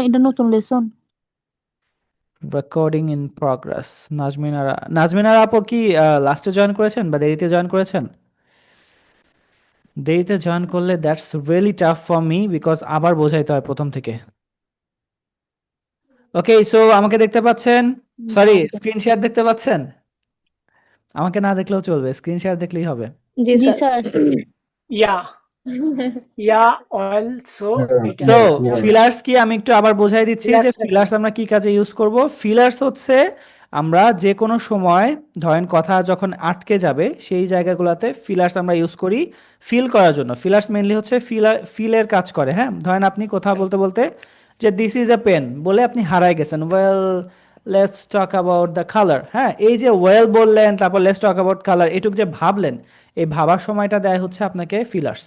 এটা নতুন lesson. Recording in progress. Nazmin আর আপু কি লাস্টে জয়েন করেছেন বা দেরিতে জয়েন করেছেন? দেরিতে জয়েন করলে that's really tough for me, because আবার বোঝাইতে হয় প্রথম থেকে। ওকে, সো আমাকে দেখতে পাচ্ছেন? সরি, একদম। স্ক্রিন শেয়ার দেখতে পাচ্ছেন? আমাকে না দেখলেও চলবে, স্ক্রিন শেয়ার দেখলেই হবে। জি জি sir. Sir. Yeah, yeah, also এটা সো যা ফিলার্স কি আমি একটু আবার বোঝাই দিচ্ছি যে Fillers ফিলার্স reference. আমরা কি কাজে ইউজ করব। ফিলার্স হচ্ছে আমরা যে কোনো সময় ধরেন কথা যখন আটকে যাবে সেই জায়গাগুলোতে ফিলার্স আমরা ইউজ করি ফিল করার জন্য। ফিলার্স মেইনলি হচ্ছে ফিলের কাজ করে। হ্যাঁ, ধরেন আপনি কথা বলতে বলতে যে দিস ইজ এ পেন বলে আপনি হারায় গেছেন, well let's talk about the colour. হ্যাঁ, এই যে ওয়েল বললেন তারপর লেটস টক অ্যাবাউট কালার, এটুক যে ভাবলেন, এই ভাবার সময়টা দেয় হচ্ছে আপনাকে ফিলার্স।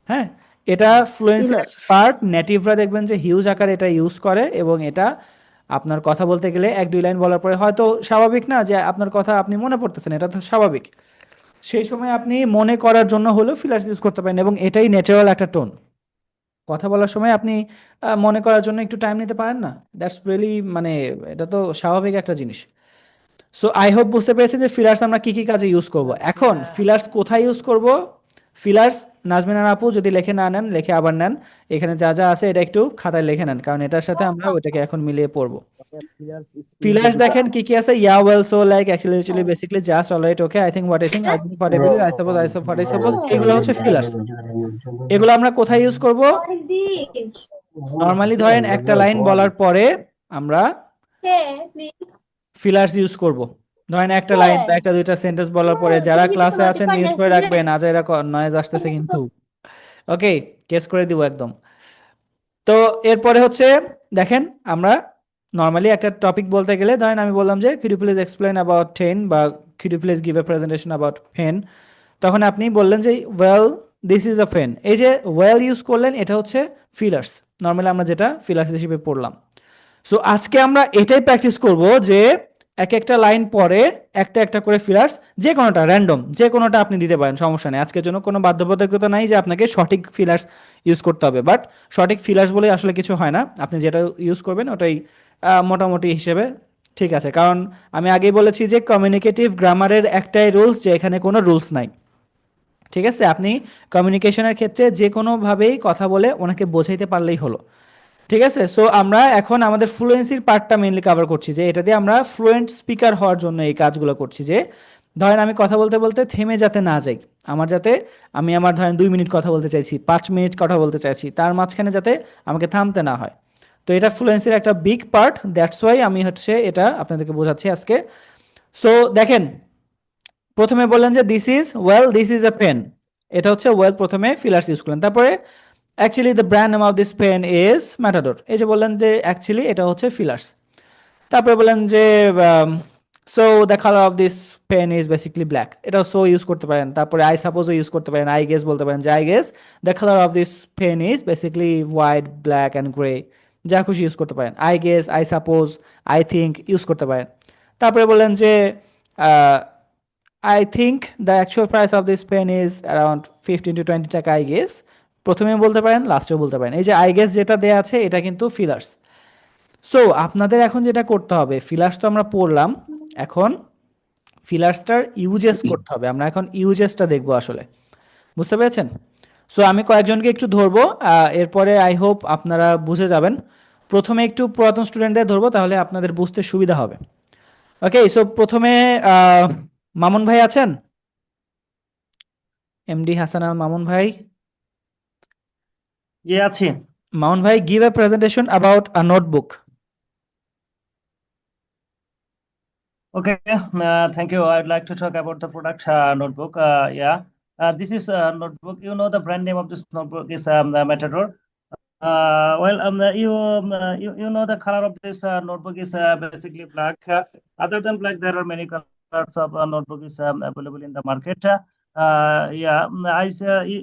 হ্যাঁ, এটা ফ্লুয়েন্সির ফিলার্স। পার্ট। নেটিভরা দেখবেন যে হিউজ আকারে এটা ইউজ করে, এবং এটা আপনার কথা বলতে গেলে এক দুই লাইন বলার পরে হয়তো স্বাভাবিক না যে আপনার কথা আপনি মনে পড়তেছেন, এটা তো স্বাভাবিক। সেই সময় আপনি মনে করার জন্য হলেও ফিলার্স ইউজ করতে পারেন, এবং এটাই ন্যাচারাল একটা টোন। কথা বলার সময় আপনি মনে করার জন্য একটু টাইম নিতে পারেন না, দ্যাটস রিয়েলি মানে এটা তো স্বাভাবিক একটা জিনিস। সো আই হোপ বুঝতে পেরেছেন যে ফিলার্স আমরা কি কি কাজে ইউজ করব। এখন ফিলার্স কোথায় ইউজ করব? ফিলার্স নাজমিন আর আপু যদি লেখে না নেন, লেখে আবার নেন। এখানে যা যা আছে এটা একটু খাতায় লিখে নেন, কারণ এটার সাথে আমরা ওইটাকে এখন মিলিয়ে পড়বো। ফিলার্স দেখেন কি কি আছে। Yeah well so like actually basically just alright okay I think what I think I think what I believe I suppose what I suppose, এগুলো হচ্ছে ফিলার্স। এগুলো আমরা কোথায় ইউজ করব? নর্মালি ধরেন একটা লাইন বলার পরে আমরা ফিলার্স ইউজ করব। ধরেন একটা লাইন বা একটা দুইটা সেন্টেন্স বলার পরে, যারা ক্লাসে আছেন মিউট করে রাখবেন, আজাইরা নয়েজ আসতেছে কিন্তু। ওকে, কেস করে দিব একদম। তো এরপরে হচ্ছে দেখেন আমরা নর্মালি একটা টপিক বলতে গেলে ধরেন আমি বললাম যে could you please explain about 10 বা could you please give a presentation about pen, তখন আপনি বললেন যে well this is a pen. এই যে ওয়েল ইউজ করলেন, এটা হচ্ছে ফিলার্স। নর্মালি আমরা যেটা ফিলার্স হিসেবে পড়লাম। সো আজকে আমরা এটাই প্র্যাকটিস করব যে এক একটা লাইন পরে একটা একটা করে ফিলার্স, যে কোনোটা র্যান্ডম, যে কোনোটা আপনি দিতে পারেন, সমস্যা নেই। আজকের জন্য কোনো বাধ্যবাধকতা নাই যে আপনাকে সঠিক ফিলার্স ইউজ করতে হবে, বাট সঠিক ফিলার্স বলে আসলে কিছু হয় না, আপনি যেটা ইউজ করবেন ওটাই মোটামুটি হিসেবে ঠিক আছে। কারণ আমি আগেই বলেছি যে কমিউনিকেটিভ গ্রামারের একটাই রুলস, যে এখানে কোনো রুলস নাই। ঠিক আছে, আপনি কমিউনিকেশনের ক্ষেত্রে যে কোনোভাবেই কথা বলে ওনাকে বোঝাইতে পারলেই হলো। ঠিক আছে, সো আমরা এখন আমাদের ফ্লুয়েন্সির পার্টটা মেইনলি কভার করছি, যে এটা দিয়ে আমরা ফ্লুয়েন্ট স্পিকার হওয়ার জন্য এই কাজগুলো করছি। যে ধরেন আমি কথা বলতে বলতে থেমে যাতে না যাই, আমার যাতে আমি আমার ধরেন 2 মিনিট কথা বলতে চাইছি, 5 মিনিট কথা বলতে চাইছি, তার মাঝখানে যাতে আমাকে থামতে না হয়। তো এটা ফ্লুয়েন্সির একটা বিগ পার্ট, দ্যাটস ওয়াই আমি হচ্ছে এটা আপনাদেরকে বোঝাচ্ছি আজকে। সো দেখেন, প্রথমে বললেন যে this is well this is a pen, এটা হচ্ছে ওয়েল, প্রথমে ফিলার্স ইউজ করলেন। তারপরে actually the brand name of this pen is Matador, এই যে বললেন যে অ্যাকচুয়ালি এটা হচ্ছে ফিলার্স। তারপরে বললেন যে so the colour of this pen is basically black, এটা সো ইউজ করতে পারেন। তারপরে আই সাপোজও ইউজ করতে পারেন, আই গেস বলতে পারেন যে I guess the colour of this pen is basically white black and grey, যা খুশি ইউজ করতে পারেন। I guess, I suppose, I think use করতে পারেন। তারপরে বললেন যে I think the actual price of this pen is around 15 to 20 টাকা, আই গেস প্রথমেও বলতে পারেন, লাস্টেও বলতে পারেন। এই যে আই গেস যেটা দেয়া আছে এটা কিন্তু ফিলার্স। সো আপনাদের এখন যেটা করতে হবে, ফিলার্স তো আমরা পড়লাম, এখন ফিলার্সটার ইউজেস করতে হবে। আমরা এখন ইউজেসটা দেখবো আসলে, বুঝতে পেরেছেন? সো আমি কয়েকজনকে একটু ধরবো, এরপরে আই হোপ আপনারা বুঝে যাবেন। প্রথমে একটু পুরাতন স্টুডেন্টদের ধরবো, তাহলে আপনাদের বুঝতে সুবিধা হবে। ওকে, সো প্রথমে মামুন ভাই আছেন? এমডি হাসান আল মামুন ভাই? জি আছি। মামুন ভাই, give a presentation about a notebook. Okay, thank you. I'd like to talk about the product notebook. Yeah, this is a notebook. You know the brand name of this notebook is Matador. You know the color of this notebook is basically black. Other than black, there are many colors of notebook is available in the market.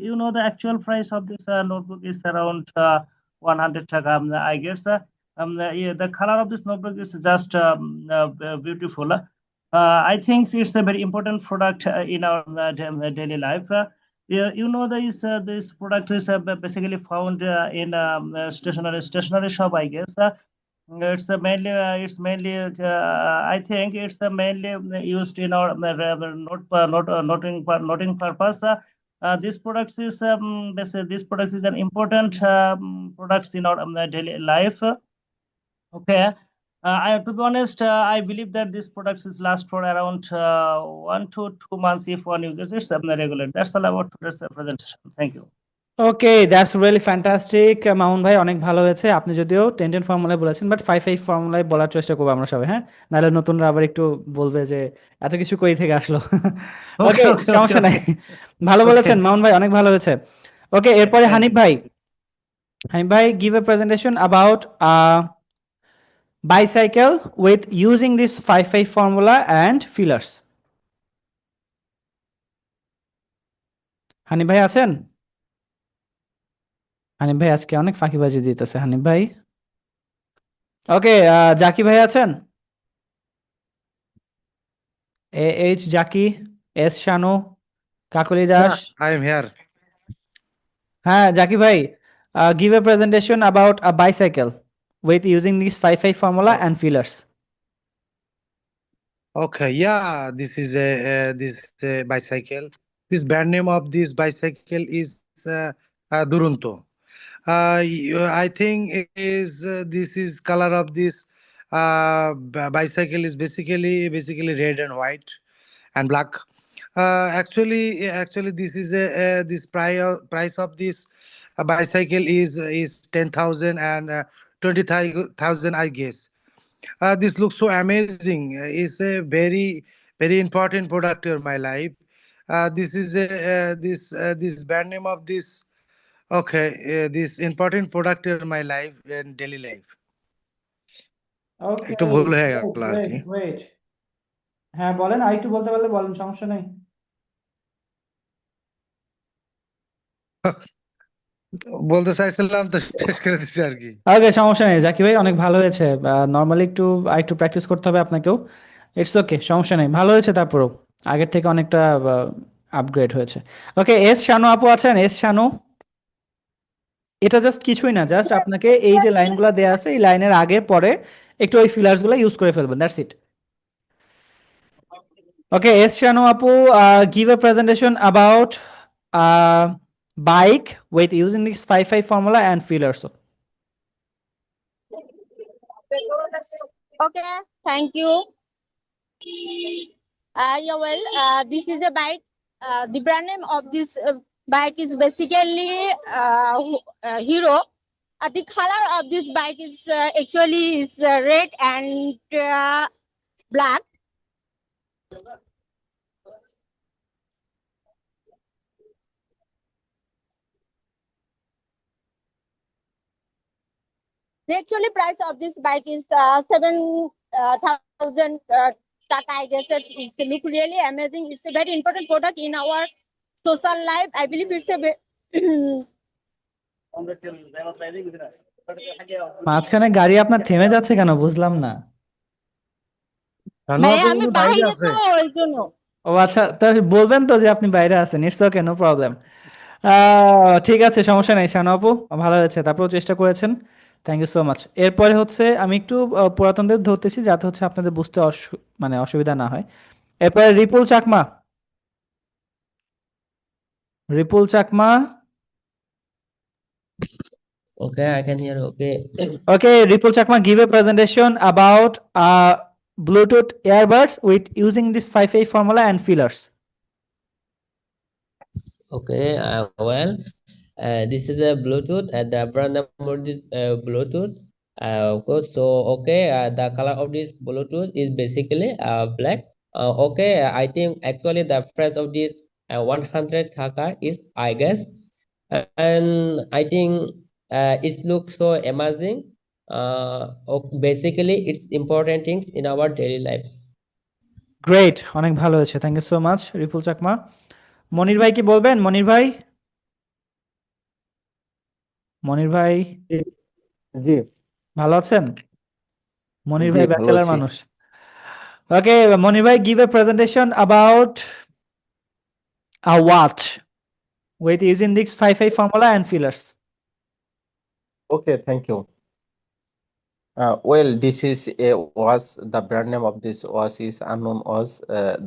You know the actual price of this notebook is around 100 taka, I guess. Yeah, the color of this notebook is just beautiful. I think it's a very important product in our daily life. Yeah, you know this product is basically found in stationery shop, I guess. It's mainly I think it's mainly used in our noting purpose. This product is this product is an important products in our daily life. Okay. To be honest, I believe that this products is last for around 1 to 2 months if one uses it regular. That's all about today's presentation. Thank you. Okay, that's really fantastic. Mamun ভাই অনেক ভালো হয়েছে। আপনি যদিও 10-10 ফর্মুলায় বলেছেন, but 5-5 ফর্মুলায় বলার চেষ্টা করবো আমরা সবাই, হ্যাঁ? নাহলে নতুনরা আবার একটু বলবে যে এত কিছু কই থেকে আসলো। ওকে, Okay, okay, সমস্যা নাই। okay. ভালো বলেছেন Okay. মামুন ভাই, অনেক ভালো হয়েছে। ওকে, এরপরে Thank হানিফ you. ভাই। হানিফ ভাই, give a presentation about bicycle with using this 5-5 formula and fillers. Hanif ভাই আছেন? হানিফ ভাই আজকে অনেক ফাঁকিবাজি দিতেছে হানিফ ভাই। ওকে, জাকি ভাই আছেন? H Zaki, S Shanu, Kakoli Das. Yeah, I am here. হ্যাঁ জাকি ভাই, give a presentation about a bicycle with using this 5-5 formula Oh, and fillers. okay, yeah, this is a bicycle. This brand name of this bicycle is Duronto. I think this is color of this bicycle is basically red and white and black. Actually, this is this price of this bicycle is 10,000 and 20,000, I guess. This looks so amazing. It's a very important product in my life. This is this brand name of this. Okay, this important product in my life and daily life. ওকে, একটু ভুল হয়ে wait গেল আর wait কি। Wait হ্যাঁ বলেন, আরেকটু বলতে পারলে বলেন, সমস্যা নেই। বলতে চাইছিলাম তো শেষ করে দিছি আর কি। ওকে, সমস্যা নেই জাকি ভাই, অনেক ভালো হয়েছে। নর্মালি একটু প্র্যাকটিস করতে হবে আপনাকেও। ইটস ওকে, সমস্যা নেই, ভালো হয়েছে। তারপরও আগের থেকে অনেকটা আপগ্রেড হয়েছে। ওকে, এস শানু আপু আছেন? এস শানু, এটা জাস্ট কিছুই না, জাস্ট আপনাকে এই যে লাইনগুলো দেয়া আছে এই লাইনের আগে পরে একটু ওই ফিলার্সগুলো ইউজ করে ফেলবেন, that's it. Okay, S Shanu আপু, give a presentation about bike with using this 5-5 formula and fillers. Okay, thank you. Yeah, well, this is a bike. The brand name of this bike is basically Hero. The color of this bike is actually is red and black. The actually price of this bike is 7,000 taka. I guess it's look really amazing. It's a very important product in our social life. I believe it's a মাঝখানে গাড়ি আপনার থেমে যাচ্ছে কেন, বুঝলাম না। ভাইয়া আমি বাইরে বাইরে আছে। তো ওই জন্য। ও আচ্ছা, তাহলে বলবেন তো যে আপনি বাইরে আছেন। It's okay, no problem. ঠিক আছে, সমস্যা নেই শানু আপু, ভালো হয়েছে, তারপরেও চেষ্টা করেছেন। Thank you so much. এরপরে হচ্ছে আমি একটু পুরাতনদের ধরতেছি যাতে হচ্ছে আপনাদের বুঝতে মানে অসুবিধা না হয়। এরপরে Ripul Chakma. Ripul Chakma, Okay, I can hear. Okay. okay, Ripul Chakma, give a presentation about Bluetooth earbuds with using this 5-5 formula and fillers. Okay. Well, this is a Bluetooth, and the brand number is Bluetooth. Of course. So, okay. The color of this Bluetooth is basically black. Okay. I think actually the price of this 100 taka is, I guess, and I think it looks so amazing. Basically, it's important things in our daily life. Great, অনেক ভালো হয়েছে, thank you so much Ripul Chakma. Monir ভাই কি বলবেন? মনির ভাই, মনির ভাই জি ভালো আছেন? মনির জি ভাই ভালো ব্যাচেলার আছি। মানুষ। ওকে মনির ভাই, give a presentation about a watch with using this 5 formula and fillers. Okay, thank you. Well, this is a was the brand name of this was is unknown was.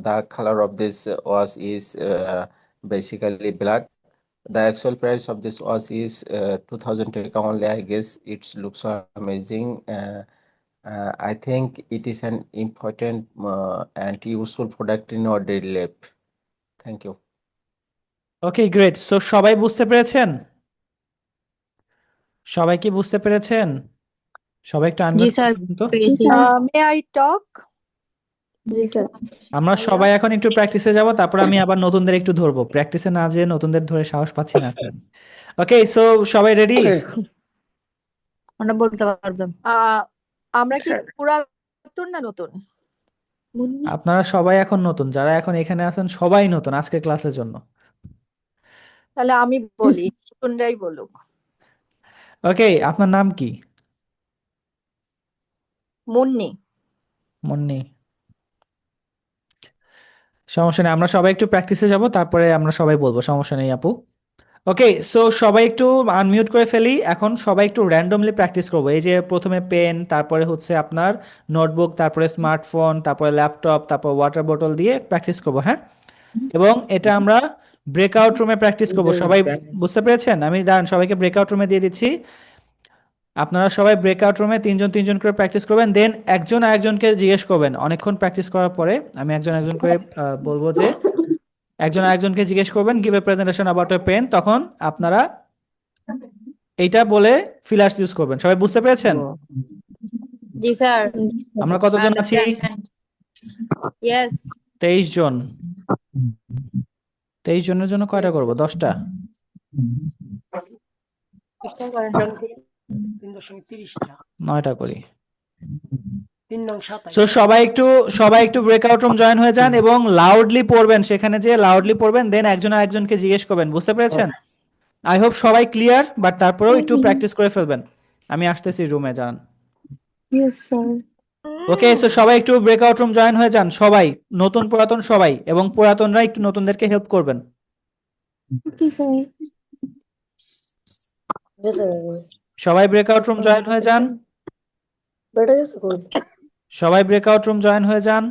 The color of this was is basically black. The actual price of this was is 2000 taka only. I guess it looks so amazing. I think it is an important and useful product in our daily life. Thank you. Okay, great. So সবাই বুঝতে পেরেছেন? সবাই কি বুঝতে পেরেছেন? সবাই একটু জি unmute sir করুন তো। পেয়েছি May I talk? G sir আমরা সবাই এখন একটু প্র্যাকটিসে যাব, তারপর আমি আবার নতুনদের একটু ধরবো। প্র্যাকটিসে না যেয়ে নতুনদের ধরে সাহস পাচ্ছি না এখন। ওকে, সো সবাই রেডি? আমরা বলতে পারবেন আমরা কি পুরাতন না নতুন? আপনারা সবাই এখন নতুন, যারা এখন এখানে আছেন সবাই নতুন আজকের ক্লাসের জন্য। তাহলে আমি বলি, নতুনরাই বলুক। ওকে, আপনার নাম কি? মুন্নি। মুন্নি। সমস্যা নেই, আমরা সবাই একটু প্র্যাকটিসে যাব, তারপরে আমরা সবাই বলবো, সমস্যা নেই আপু। ওকে, সো সবাই একটু আনমিউট করে ফেলি। এখন সবাই একটু র্যান্ডমলি প্র্যাকটিস করবো। এই যে প্রথমে পেন, তারপরে হচ্ছে আপনার নোটবুক, তারপরে স্মার্টফোন, তারপরে ল্যাপটপ, তারপর ওয়াটার বোতল দিয়ে প্র্যাকটিস করবো, হ্যাঁ? এবং এটা আমরা ব্রেকআউট রুমে প্র্যাকটিস করবো। সবাই বুঝতে পেরেছেন? আমি দাঁড়ান, সবাইকে ব্রেকআউট রুমে দিয়ে দিচ্ছি। আপনারা সবাই ব্রেকআউট রুমে তিনজন তিনজন করে প্র্যাকটিস করবেন, দেন একজন আরেকজনকে জিজ্ঞেস করবেন। অনেকক্ষণ প্র্যাকটিস করার পরে আমি একজন একজন করে বলবো যে একজন আরেকজনকে জিজ্ঞেস করবেন give a presentation about a pen, তখন আপনারা এইটা বলে ফিলার্স ইউজ করবেন। সবাই বুঝতে পেরেছেন? জি স্যার আমরা কতজন আছি? ইয়েস 23 জন। 23 জনের জন্য কয়টা করব? 10টা? 3.30টা 9টা করি। 3.27 সো সবাই একটু ব্রেকআউট রুম জয়েন হয়ে যান এবং লাউডলি পড়বেন, সেখানে যে লাউডলি পড়বেন, দেন একজন আরেকজনকে জিজ্ঞেস করবেন। বুঝতে পেরেছেন? আই হোপ সবাই ক্লিয়ার, বাট তারপরেও একটু প্র্যাকটিস করে ফেলবেন। আমি আসতেছি রুমে, যান। ইয়েস স্যার ওকে, সো সবাই একটু ব্রেকআউট রুম জয়েন হয়ে যান, সবাই, নতুন পুরাতন সবাই, এবং পুরাতনরা একটু নতুনদেরকে হেল্প করবেন। ওকে স্যার সবাই ব্রেকআউট রুম জয়েন হয়ে যান। সবাই ব্রেকআউট রুম জয়েন হয়ে যান।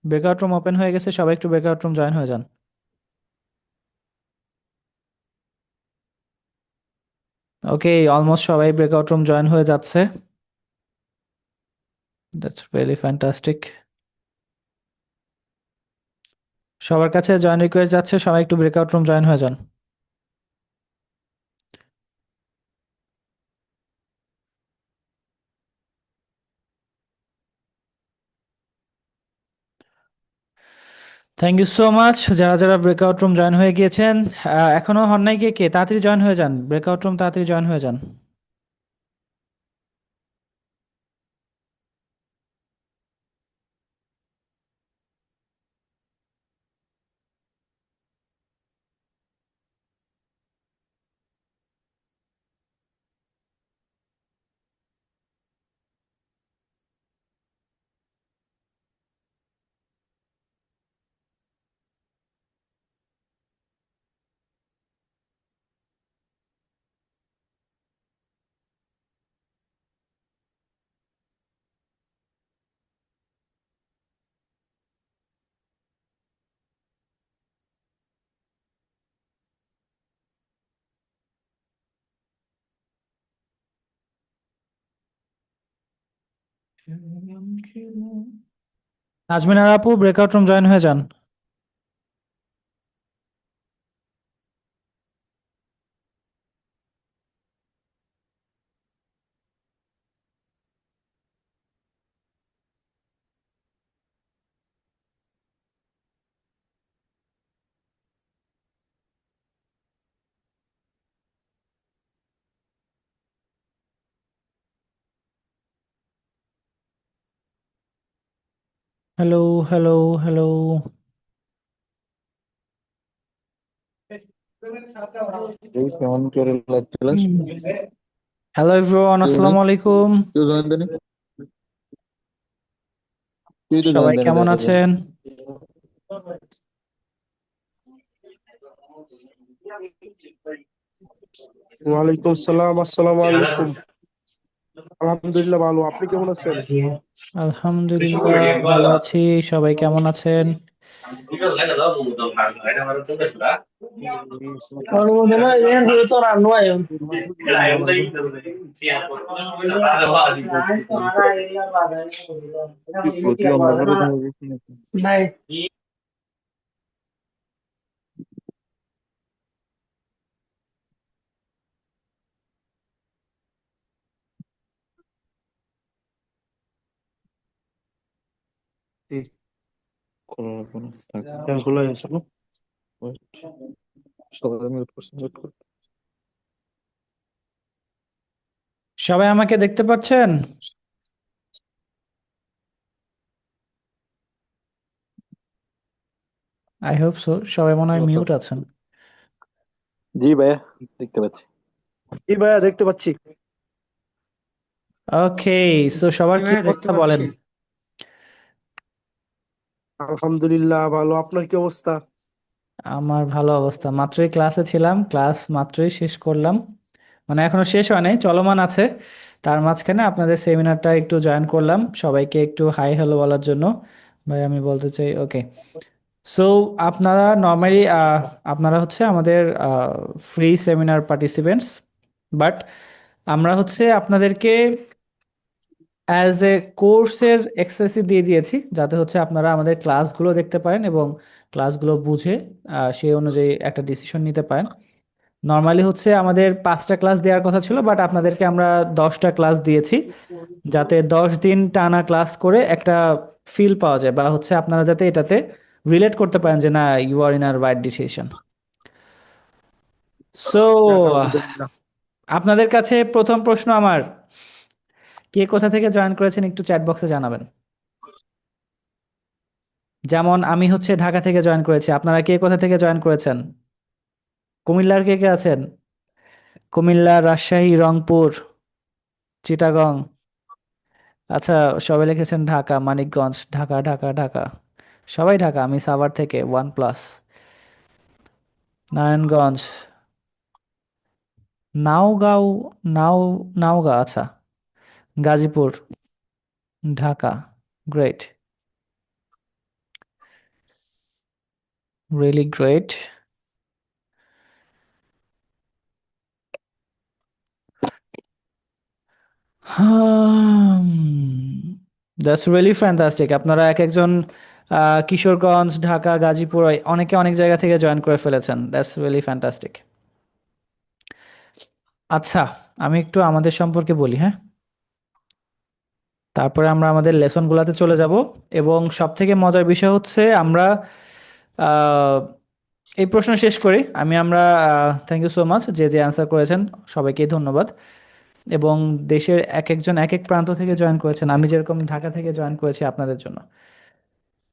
ব্রেকআউট রুম ওপেন হয়ে গেছে, সবাই একটু ব্রেকআউট রুম জয়েন হয়ে যান। ওকে, অলমোস্ট সবাই ব্রেকআউট রুম জয়েন হয়ে যাচ্ছে। That's really fantastic. সবার কাছে জয়েন রিকোয়েস্ট যাচ্ছে, সবাই একটু ব্রেকআউট রুম জয়েন হয়ে যান। থ্যাংক ইউ সো মাচ যারা যারা ব্রেকআউট রুম জয়েন হয়ে গিয়েছেন। এখনো হন নাই কে কে? তাড়াতাড়ি জয়েন হয়ে যান, ব্রেকআউট রুম তাড়াতাড়ি জয়েন হয়ে যান। নাজমিন আর আপু ব্রেকআউট রুম জয়েন হয়ে যান। Hello hello hello. Hello everyone, আসসালামু আলাইকুম। সবাই কেমন আছেন? ওয়ালাইকুম সালাম, আসসালামু আলাইকুম। আলহামদুলিল্লাহ ভালো, আপনি কেমন আছেন? আলহামদুলিল্লাহ ভালো আছি। সবাই কেমন আছেন? খোলা আছে না? সবাই আমাকে দেখতে পাচ্ছেন? I hope so. সবাই মনে হয় মিউট আছেন। জি ভাইয়া দেখতে পাচ্ছি। জি ভাইয়া দেখতে পাচ্ছি। ওকে, সো সবার কি অবস্থা বলেন? আলহামদুলিল্লাহ ভালো, আপনার কি অবস্থা? আমার ভালো অবস্থা। মাত্রই ক্লাসে ছিলাম, ক্লাস মাত্রই শেষ করলাম। মানে এখনো শেষ হয় নাই, চলমান আছে। তার মাঝখানে আপনাদের সেমিনারটা একটু জয়েন করলাম, সবাইকে একটু হাই হ্যালো বলার জন্য। ভাই আমি বলতে চাই, ওকে। সো আপনারা নর্মালি আপনারা হচ্ছে আমাদের ফ্রি সেমিনার পার্টিসিপেন্টস, বাট আমরা হচ্ছে আপনাদেরকে অ্যাজ এ কোর্সের এক্সেসি দিয়ে দিয়েছি, যাতে হচ্ছে আপনারা আমাদের ক্লাসগুলো দেখতে পারেন এবং ক্লাসগুলো বুঝে সেই অনুযায়ী একটা ডিসিশন নিতে পারেন। নর্মালি হচ্ছে আমাদের 5টা ক্লাস দেওয়ার কথা ছিল, বাট আপনাদেরকে আমরা 10টা ক্লাস দিয়েছি, যাতে 10 দিন টানা ক্লাস করে একটা ফিল পাওয়া যায়, বা হচ্ছে আপনারা যাতে এটাতে রিলেট করতে পারেন যে না, you are in our right decision. So আলহামদুলিল্লাহ। আপনাদের কাছে প্রথম প্রশ্ন আমার, কে কোথা থেকে জয়েন করেছেন একটু চ্যাট বক্সে জানাবেন। যেমন আমি হচ্ছে ঢাকা থেকে জয়েন করেছি, আপনারা কে কোথা থেকে জয়েন করেছেন? কুমিল্লার কে কে আছেন? কুমিল্লা, রাজশাহী, রংপুর, চিটাগং। আচ্ছা, সবাই লিখেছেন ঢাকা, মানিকগঞ্জ। ঢাকা ঢাকা ঢাকা, সবাই ঢাকা। আমি সাভার থেকে, OnePlus। নারায়ণগঞ্জ, নাওগাঁও, নাও নাওগাঁ, আচ্ছা। Gazipur, Dhaka, great, really great. That's really fantastic. আপনারা এক একজন কিশোরগঞ্জ, ঢাকা, গাজীপুর, অনেকে অনেক জায়গা থেকে জয়েন করে ফেলেছেন। That's really fantastic. আচ্ছা, আমি একটু আমাদের সম্পর্কে বলি, হ্যাঁ? তারপরে আমরা আমাদের লেসনগুলোতে চলে যাব। এবং সব থেকে মজার বিষয় হচ্ছে আমরা আহ, এই প্রশ্ন শেষ করি। আমরা থ্যাংক ইউ সো মাচ যে যে অ্যান্সার করেছেন, সবাইকে ধন্যবাদ। এবং দেশের এক একজন এক এক প্রান্ত থেকে জয়েন করেছেন, আমি যেরকম ঢাকা থেকে জয়েন করেছি আপনাদের জন্য।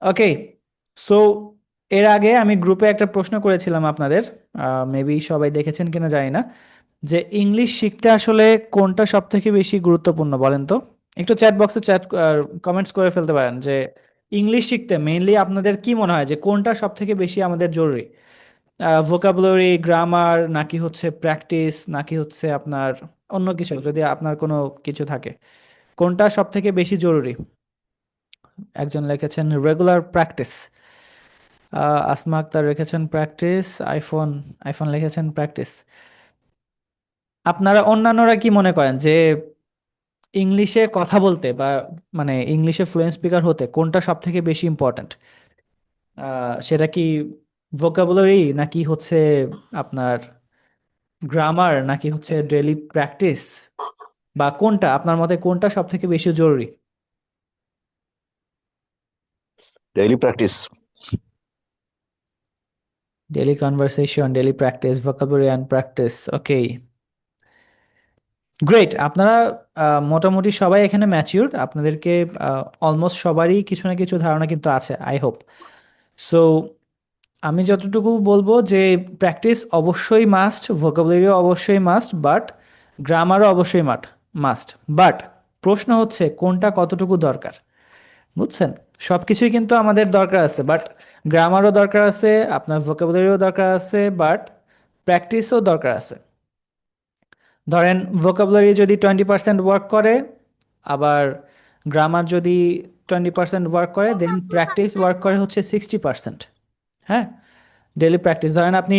ওকে, সো এর আগে আমি গ্রুপে একটা প্রশ্ন করেছিলাম আপনাদের, মেবি সবাই দেখেছেন কিনা জানি না, যে ইংলিশ শিখতে আসলে কোনটা সব থেকে বেশি গুরুত্বপূর্ণ বলেন তো। একটু চ্যাট বক্সে কমেন্টস করে ফেলতে পারেন যে ইংলিশ শিখতে মেইনলি আপনাদের কি মনে হয় যে কোনটা সব থেকে বেশি আমাদের জরুরি। ভোকাবুলারি, গ্রামার, নাকি হচ্ছে প্র্যাকটিস, নাকি হচ্ছে আপনার অন্য কিছু, যদি আপনার কোনো কিছু থাকে, কোনটা সব থেকে বেশি জরুরি। একজন লিখেছেন রেগুলার প্র্যাকটিস। আসমা আক্তার লিখেছেন প্র্যাকটিস। আইফোন আইফোন লিখেছেন প্র্যাকটিস। আপনারা অন্যান্যরা কি মনে করেন যে ইংলিশে কথা বলতে বা মানে ইংলিশে ফ্লুয়েন্ট স্পিকার হতে কোনটা সব থেকে বেশি ইম্পর্ট্যান্ট? সেটা কি ভোকাবুলারি, নাকি হচ্ছে আপনার গ্রামার, নাকি হচ্ছে ডেইলি প্র্যাকটিস, বা কোনটা আপনার মতে কোনটা সব থেকে বেশি জরুরি? Daily practice. Daily conversation, daily practice, vocabulary and practice. Okay, great. আপনারা মোটামুটি সবাই এখানে ম্যাচিউরড, আপনাদেরকে অলমোস্ট সবারই কিছু না কিছু ধারণা কিন্তু আছে, আই হোপ। সো আমি যতটুকু বলবো যে প্র্যাকটিস অবশ্যই মাস্ট, ভোকাবুলারিও অবশ্যই মাস্ট, বাট গ্রামারও অবশ্যই মাস্ট। বাট প্রশ্ন হচ্ছে কোনটা কতটুকু দরকার, বুঝছেন? সব কিছুই কিন্তু আমাদের দরকার আছে, বাট গ্রামারও দরকার আছে, আপনার ভোকাবুলারিও দরকার আছে, বাট প্র্যাকটিসও দরকার আছে। ধরেন ভোকাবুলারি যদি 20% ওয়ার্ক করে, আবার গ্রামার যদি 20% ওয়ার্ক করে, দেন প্র্যাকটিস ওয়ার্ক করে হচ্ছে 60%। হ্যাঁ, ডেইলি প্র্যাকটিস। ধরেন আপনি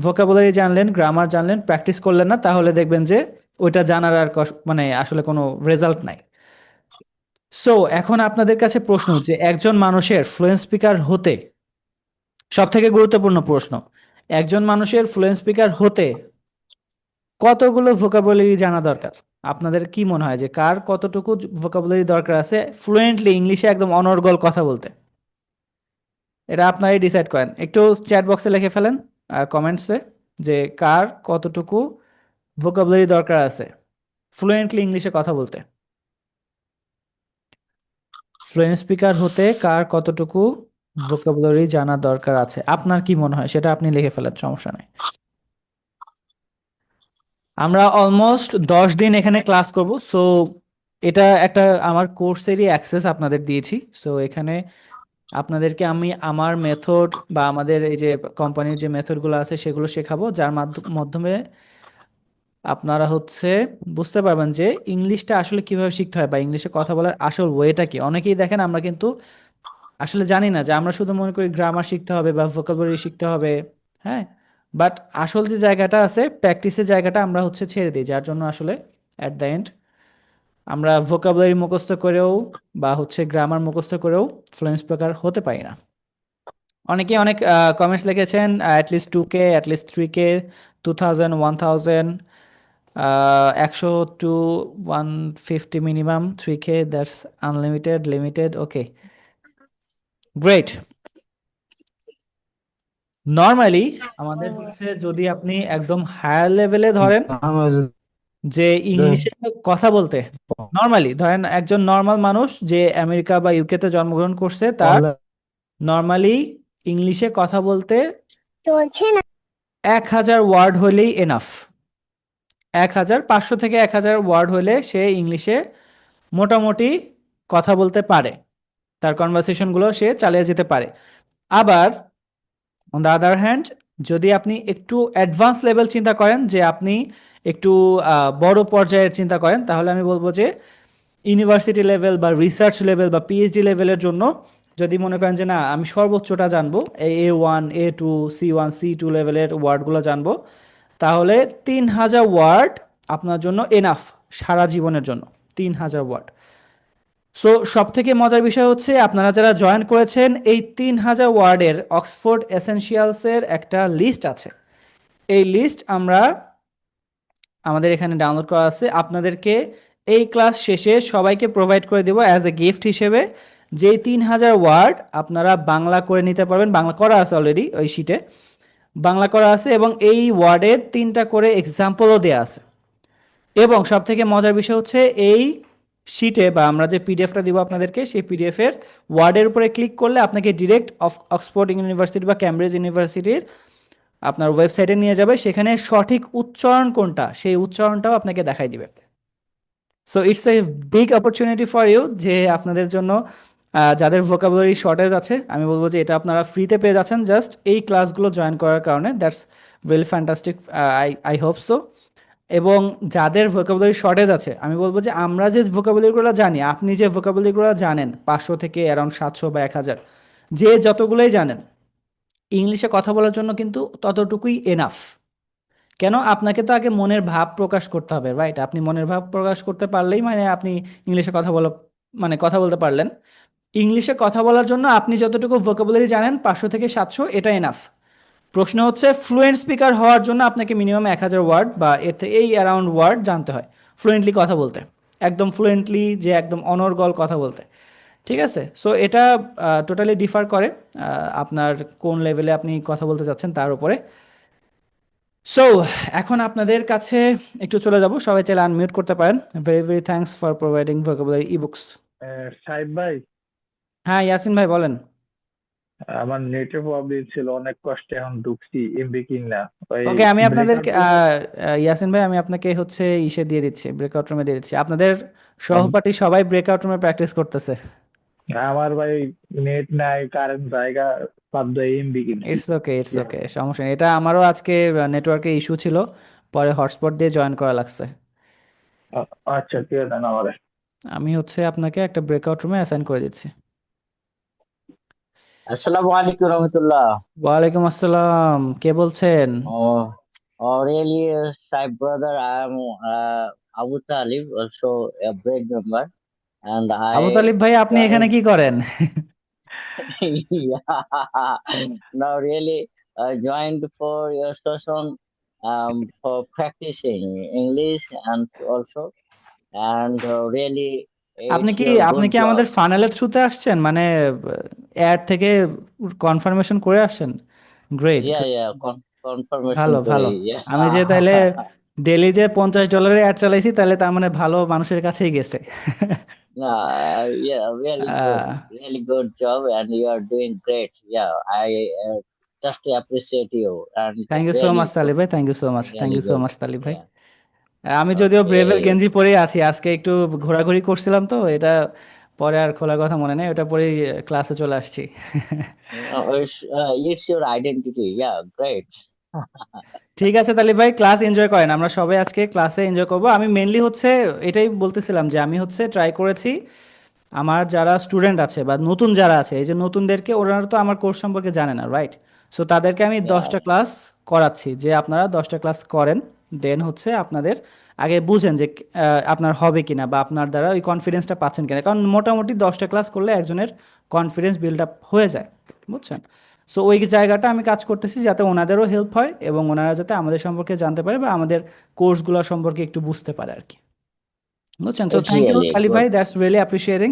ভোকাবুলারি জানলেন, গ্রামার জানলেন, প্র্যাকটিস করলেন না, তাহলে দেখবেন যে ওইটা জানার আর মানে আসলে কোনো রেজাল্ট নাই। সো এখন আপনাদের কাছে প্রশ্ন, যে একজন মানুষের ফ্লুয়েন্ট স্পিকার হতে, সব থেকে গুরুত্বপূর্ণ প্রশ্ন, একজন মানুষের ফ্লুয়েন্ট স্পিকার হতে কতগুলো ভোকাবুলারি জানা দরকার? আপনাদের কি মনে হয় যে কার কতটুকু ভোকাবুলারি দরকার আছে ফ্লুয়েন্টলি ইংলিশে একদম অনর্গল কথা বলতে? এটা আপনারাই ডিসাইড করেন। একটু চ্যাট বক্সে লিখে ফেলেন, কমেন্টসে, যে কার কতটুকু ভোকাবুলারি দরকার আছে ফ্লুয়েন্টলি ইংলিশে কথা বলতে। ফ্লুয়েন্ট স্পিকার হতে কার কতটুকু ভোকাবুলারি জানা দরকার আছে, আপনার কি মনে হয় সেটা আপনি লিখে ফেলেন, সমস্যা নাই। আমরা অলমোস্ট 10 দিন এখানে ক্লাস করব। সো এটা একটা আমার কোর্সেরই অ্যাক্সেস আপনাদের দিয়েছি। সো এখানে আপনাদেরকে আমি আমার মেথড বা আমাদের এই যে কোম্পানির যে মেথডগুলো আছে সেগুলো শেখাবো, যার মাধ্যমে আপনারা হচ্ছে বুঝতে পারবেন যে ইংলিশটা আসলে কিভাবে শিখতে হয় বা ইংলিশে কথা বলার আসল ওয়েটা কি। অনেকেই দেখেন আমরা কিন্তু আসলে জানি না, যে আমরা শুধু মনে করি গ্রামার শিখতে হবে বা ভোকাবুলারি শিখতে হবে। হ্যাঁ, বাট আসল যে জায়গাটা আছে, প্র্যাকটিসের জায়গাটা আমরা হচ্ছে ছেড়ে দিই, যার জন্য আসলে অ্যাট দ্য এন্ড আমরা ভোকাবুলারি মুখস্থ করেও বা হচ্ছে গ্রামার মুখস্থ করেও ফ্লুয়েন্ট স্পিকার হতে পারি না। অনেকে অনেক কমেন্টস লিখেছেন, at least 2K, at least 3K, 2000, 1000, 100 to 150 minimum, 3K, that's unlimited, limited. Okay, great. Normally আমাদের হচ্ছে যদি আপনি একদম হায়ার লেভেলে ধরেন যে ইংলিশে কথা বলতে, নর্মালি ধরেন একজন নর্মাল মানুষ যে আমেরিকা বা ইউকেতে জন্মগ্রহণ করছে, তার নর্মালি ইংলিশে কথা বলতে 1000 ওয়ার্ড হলেই এনাফ। 1500 থেকে 1000 ওয়ার্ড হলে সে ইংলিশে মোটামুটি কথা বলতে পারে, তার কনভারসেশনগুলো সে চালিয়ে যেতে পারে। আবার অন দ্য আদার হ্যান্ড, যদি আপনি একটু অ্যাডভান্স লেভেল চিন্তা করেন, যে আপনি একটু বড় পর্যায়ের চিন্তা করেন, তাহলে আমি বলবো যে ইউনিভার্সিটি লেভেল বা রিসার্চ লেভেল বা পিএইচডি লেভেলের জন্য যদি মনে করেন যে না আমি সর্বোচ্চটা জানবো, A1, A2, C1, C2 লেভেলের ওয়ার্ডগুলো জানবো, তাহলে 3000 ওয়ার্ড আপনার জন্য এনাফ সারা জীবনের জন্য। 3000 ওয়ার্ড। সো সব থেকে মজার বিষয় হচ্ছে আপনারা যারা জয়েন করেছেন, এই 3000 ওয়ার্ডের অক্সফোর্ড এসেনশিয়ালসের একটা লিস্ট আছে। এই লিস্ট আমরা আমাদের এখানে ডাউনলোড করা আছে, আপনাদেরকে এই ক্লাস শেষে সবাইকে প্রোভাইড করে দেবো অ্যাজ এ গিফট হিসেবে। যেই 3000 ওয়ার্ড আপনারা বাংলা করে নিতে পারবেন, বাংলা করা আছে অলরেডি ওই শিটে, বাংলা করা আছে, এবং এই ওয়ার্ডের 3টা করে এক্সাম্পলও দেওয়া আছে। এবং সব থেকে মজার বিষয় হচ্ছে এই শিটে বা আমরা যে পিডিএফটা দিব আপনাদেরকে, সেই পিডিএফের ওয়ার্ডের উপরে ক্লিক করলে আপনাকে ডিরেক্ট অক্সফোর্ড ইউনিভার্সিটি বা ক্যামব্রিজ ইউনিভার্সিটির আপনার ওয়েবসাইটে নিয়ে যাবে, সেখানে সঠিক উচ্চারণ কোনটা সেই উচ্চারণটাও আপনাকে দেখাই দিবে। So it's a big opportunity for you, যে আপনাদের জন্য যাদের ভোকাবুলারি শর্টেজ আছে, আমি বলবো যে এটা আপনারা ফ্রিতে পেয়ে যাচ্ছেন জাস্ট এই ক্লাসগুলো জয়েন করার কারণে। That's really fantastic, I hope so. এবং যাদের ভোকাবুলারি শর্টেজ আছে, আমি বলবো যে আমরা যে ভোকাবুলারিগুলো জানি, আপনি যে ভোকাবুলারিগুলো জানেন 500 থেকে অ্যারাউন্ড 700 বা 1000, যে যতগুলোই জানেন, ইংলিশে কথা বলার জন্য কিন্তু ততটুকুই এনাফ। কেন? আপনাকে তো আগে মনের ভাব প্রকাশ করতে হবে, রাইট? আপনি মনের ভাব প্রকাশ করতে পারলেই মানে আপনি ইংলিশে কথা বলতে পারলেন। ইংলিশে কথা বলার জন্য আপনি যতটুকু ভোকাবুলারি জানেন 500 থেকে 700, এটা এনাফ। প্রশ্ন হচ্ছে ফ্লুয়েন্ট স্পিকার হওয়ার জন্য আপনাকে মিনিমাম 1000 ওয়ার্ড বা এর থেকে এই অ্যারাউন্ড ওয়ার্ড জানতে হয় ফ্লুয়েন্টলি কথা বলতে, একদম ফ্লুয়েন্টলি, যে একদম অনর্গল কথা বলতে। ঠিক আছে? সো এটা টোটালি ডিফার করে আপনার কোন লেভেলে আপনি কথা বলতে চাচ্ছেন তার উপরে। সো এখন আপনাদের কাছে একটু চলে যাব, সবাই চাইলে আনমিউট করতে পারেন। Very very thanks for providing vocabulary ebooks. সাহেব ভাই, হ্যাঁ ইয়াসিন ভাই বলেন। আমার নেটে প্রবলেম ছিল, অনেক কষ্টে এখন ঢুকছি এমবি কিনা। ওকে, আমি আপনাদেরকে ইয়াসিন ভাই আমি আপনাকে হচ্ছে ইসে দিয়ে দিচ্ছি, ব্রেকআউট রুমে দিয়ে দিচ্ছি। আপনাদের সহপাঠী সবাই ব্রেকআউট রুমে প্র্যাকটিস করতেছে, আমার ভাই নেট নাই, কারেন্ট জায়গা, বাধ্য এমবি কিনছি। ইটস ওকে, সমস্যা নেই। এটা আমারও আজকে নেটওয়ার্কের ইস্যু ছিল, পরে হটস্পট দিয়ে জয়েন করা লাগছে। আচ্ছা ঠিক আছে না আমারে। আমি হচ্ছে আপনাকে একটা ব্রেকআউট রুমে অ্যাসাইন করে দিচ্ছি। Assalamu alaikum rahmatullah. ওয়ালাইকুম আসসালাম, কে বলছেন? Really, Saib brother, I am Abu Talib, also a brave member, and Abu Talib ভাই, আপনি এখানে joined. কি করেন? Now, really, joined for your session for practicing English and also, and really, আপনি it's কি your আপনি good কি job. আমাদের ফানেলের থ্রুতে আসছেন, মানে অ্যাড থেকে কনফার্মেশন করে আসছেন? গ্রেট, Yeah, confirmation ভালো করে, ভালো। yeah. আমি যে তাহলে ডেলি যে $50 অ্যাড চালাইছি, তাহলে তার মানে ভালো মানুষের কাছেই গেছে। Yeah, really good job, and you are doing great. Yeah, I just appreciate you, and thank you so really much Talib ভাই, thank you so much, thank really you so good. Much Talib ভাই। Yeah. আমি যদিও ব্রেভের Okay. গেঞ্জি পরেই আছি, আজকে একটু ঘোরাঘুরি করছিলাম, তো এটা পরে আর খোলার কথা মনে নেই, ওটা পরেই ক্লাসে চলে আসছি। It's your identity. Yeah, great. ঠিক আছে তালিব ভাই, ক্লাস এনজয় করেন, আমরা সবাই আজকে ক্লাসে এনজয় করব। আমি মেনলি হচ্ছে এটাই বলতেছিলাম যে আমি হচ্ছে ট্রাই করেছি আমার যারা স্টুডেন্ট আছে বা নতুন যারা আছে, এই যে নতুনদেরকে, ওনারা তো আমার কোর্স সম্পর্কে জানে না, রাইট? সো তাদেরকে আমি Yeah. 10টা ক্লাস করাচ্ছি, যে আপনারা 10টা ক্লাস করেন, দেন হচ্ছে আপনাদের আগে বুঝেন যে আপনার হবে কিনা বা আপনার দ্বারা ওই কনফিডেন্সটা পাচ্ছেন কিনা, কারণ মোটামুটি 10টা ক্লাস করলে একজনের কনফিডেন্স বিল্ড আপ হয়ে যায়, বুঝছেন? সো ওই জায়গাটা আমি কাজ করতেছি যাতে ওনাদেরও হেল্প হয় এবং ওনারা যাতে আমাদের সম্পর্কে জানতে পারে বা আমাদের কোর্সগুলো সম্পর্কে একটু বুঝতে পারে আর কি, বুঝছেন? So It's thank you really Talib good. ভাই, that's really appreciating.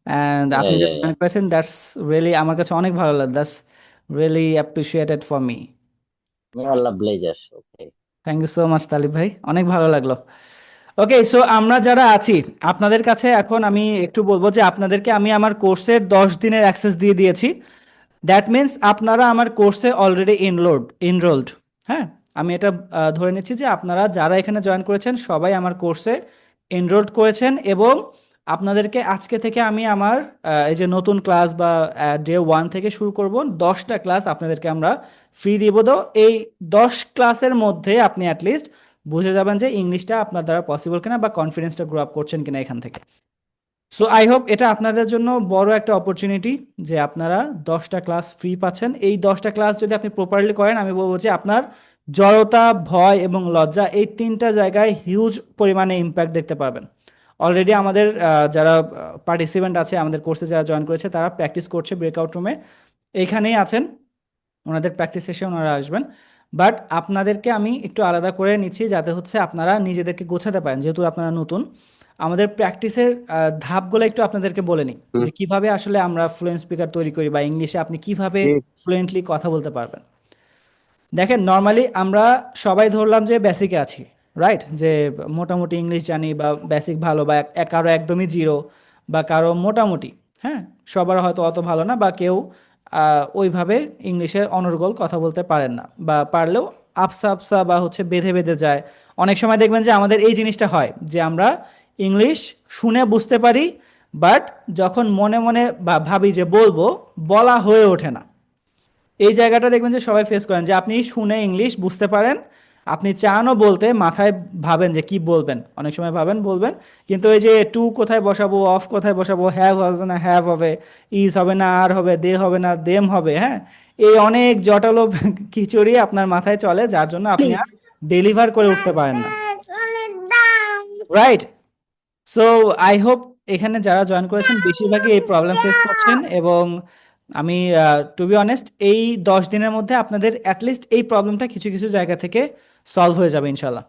And Yeah, আপনি যে yeah, জয়েন yeah. করেছেন, দ্যাটস রিয়েলি আমার কাছে অনেক ভালো লাগে, that's really appreciated for me. May Allah bless us. Okay. Thank you so much Talib ভাই, অনেক ভালো লাগলো। ওকে, সো আমরা যারা আছি আপনাদের কাছে এখন আমি একটু বলবো যে আপনাদেরকে আমি আমার কোর্সের 10 দিনের অ্যাক্সেস দিয়ে দিয়েছি। দ্যাট মিনস আপনারা আমার কোর্সে অলরেডি এনরোলড। হ্যাঁ, আমি এটা ধরে নিচ্ছি যে আপনারা যারা এখানে জয়েন করেছেন সবাই আমার কোর্সে এনরোলড করেছেন, এবং আপনাদেরকে আজকে থেকে আমি আমার এই যে নতুন ক্লাস বা ডে 1 থেকে শুরু করব, 10টা ক্লাস আপনাদেরকে আমরা ফ্রি দিব। তো এই 10 ক্লাসের মধ্যে আপনি অ্যাটলিস্ট বুঝে যাবেন যে ইংলিশটা আপনার দ্বারা পসিবল কিনা বা কনফিডেন্সটা গ্রো আপ করছেন কিনা এখান থেকে। সো আই হোপ এটা আপনাদের জন্য বড় একটা অপরচুনিটি যে আপনারা 10টা ক্লাস ফ্রি পাচ্ছেন। এই 10টা ক্লাস যদি আপনি প্রপারলি করেন, আমি বলবো যে আপনার জড়তা, ভয় এবং লজ্জা, এই 3টা জায়গায় হিউজ পরিমাণে ইম্প্যাক্ট দেখতে পারবেন। অলরেডি আমাদের যারা পার্টিসিপেন্ট আছে, আমাদের কোর্সে যারা জয়েন করেছে, তারা প্র্যাকটিস করছে ব্রেকআউট রুমে, এইখানেই আছেন, ওনাদের প্র্যাকটিস সেশন ওনারা আসবেন। বাট আপনাদেরকে আমি একটু আলাদা করে নিচ্ছি যাতে হচ্ছে আপনারা নিজেদেরকে গোছাতে পারেন, যেহেতু আপনারা নতুন। আমাদের প্র্যাকটিসের ধাপগুলো একটু আপনাদেরকে বলে নিই, যে কিভাবে আসলে আমরা ফ্লুয়েন্ট স্পিকার তৈরি করি বা ইংলিশে আপনি কিভাবে ফ্লুয়েন্টলি কথা বলতে পারবেন। দেখেন, নর্মালি আমরা সবাই ধরলাম যে বেসিকে আছি, রাইট? যে মোটামুটি ইংলিশ জানি বা বেসিক ভালো, বা কারো একদমই জিরো বা কারো মোটামুটি, হ্যাঁ, সবার হয়তো অত ভালো না, বা কেউ ওইভাবে ইংলিশে অনর্গল কথা বলতে পারেন না, বা পারলেও আপসা আপসা বা হচ্ছে বেঁধে বেঁধে যায়। অনেক সময় দেখবেন যে আমাদের এই জিনিসটা হয় যে আমরা ইংলিশ শুনে বুঝতে পারি, বাট যখন মনে মনে ভাবি যে বলবো, বলা হয়ে ওঠে না। এই জায়গাটা দেখবেন যে সবাই ফেস করেন, যে আপনি শুনে ইংলিশ বুঝতে পারেন, আপনি চানও বলতে, মাথায় ভাবেন যে কি বলবেন, অনেক সময় ভাবেন বলবেন, কিন্তু এই যে টু কোথায় বসাবো, অফ কোথায় বসাবো, হ্যাভ হবে না হ্যাভ হবে, ইজ হবে না আর হবে, দে হবে না দেম হবে, হ্যাঁ, এই অনেক জটালো খিচুড়ি আপনার মাথায় চলে, যার জন্য আপনি আর ডেলিভার করে উঠতে পারেন না, রাইট? সো আই হোপ এখানে যারা জয়েন করেছেন বেশিরভাগই এই প্রবলেম ফেস করছেন, এবং আমি টু বি অনেস্ট এই 10 দিনের মধ্যে আপনাদের অ্যাটলিস্ট এই প্রবলেমটা কিছু কিছু জায়গা থেকে সলভ হয়ে যাবে ইনশাল্লাহ।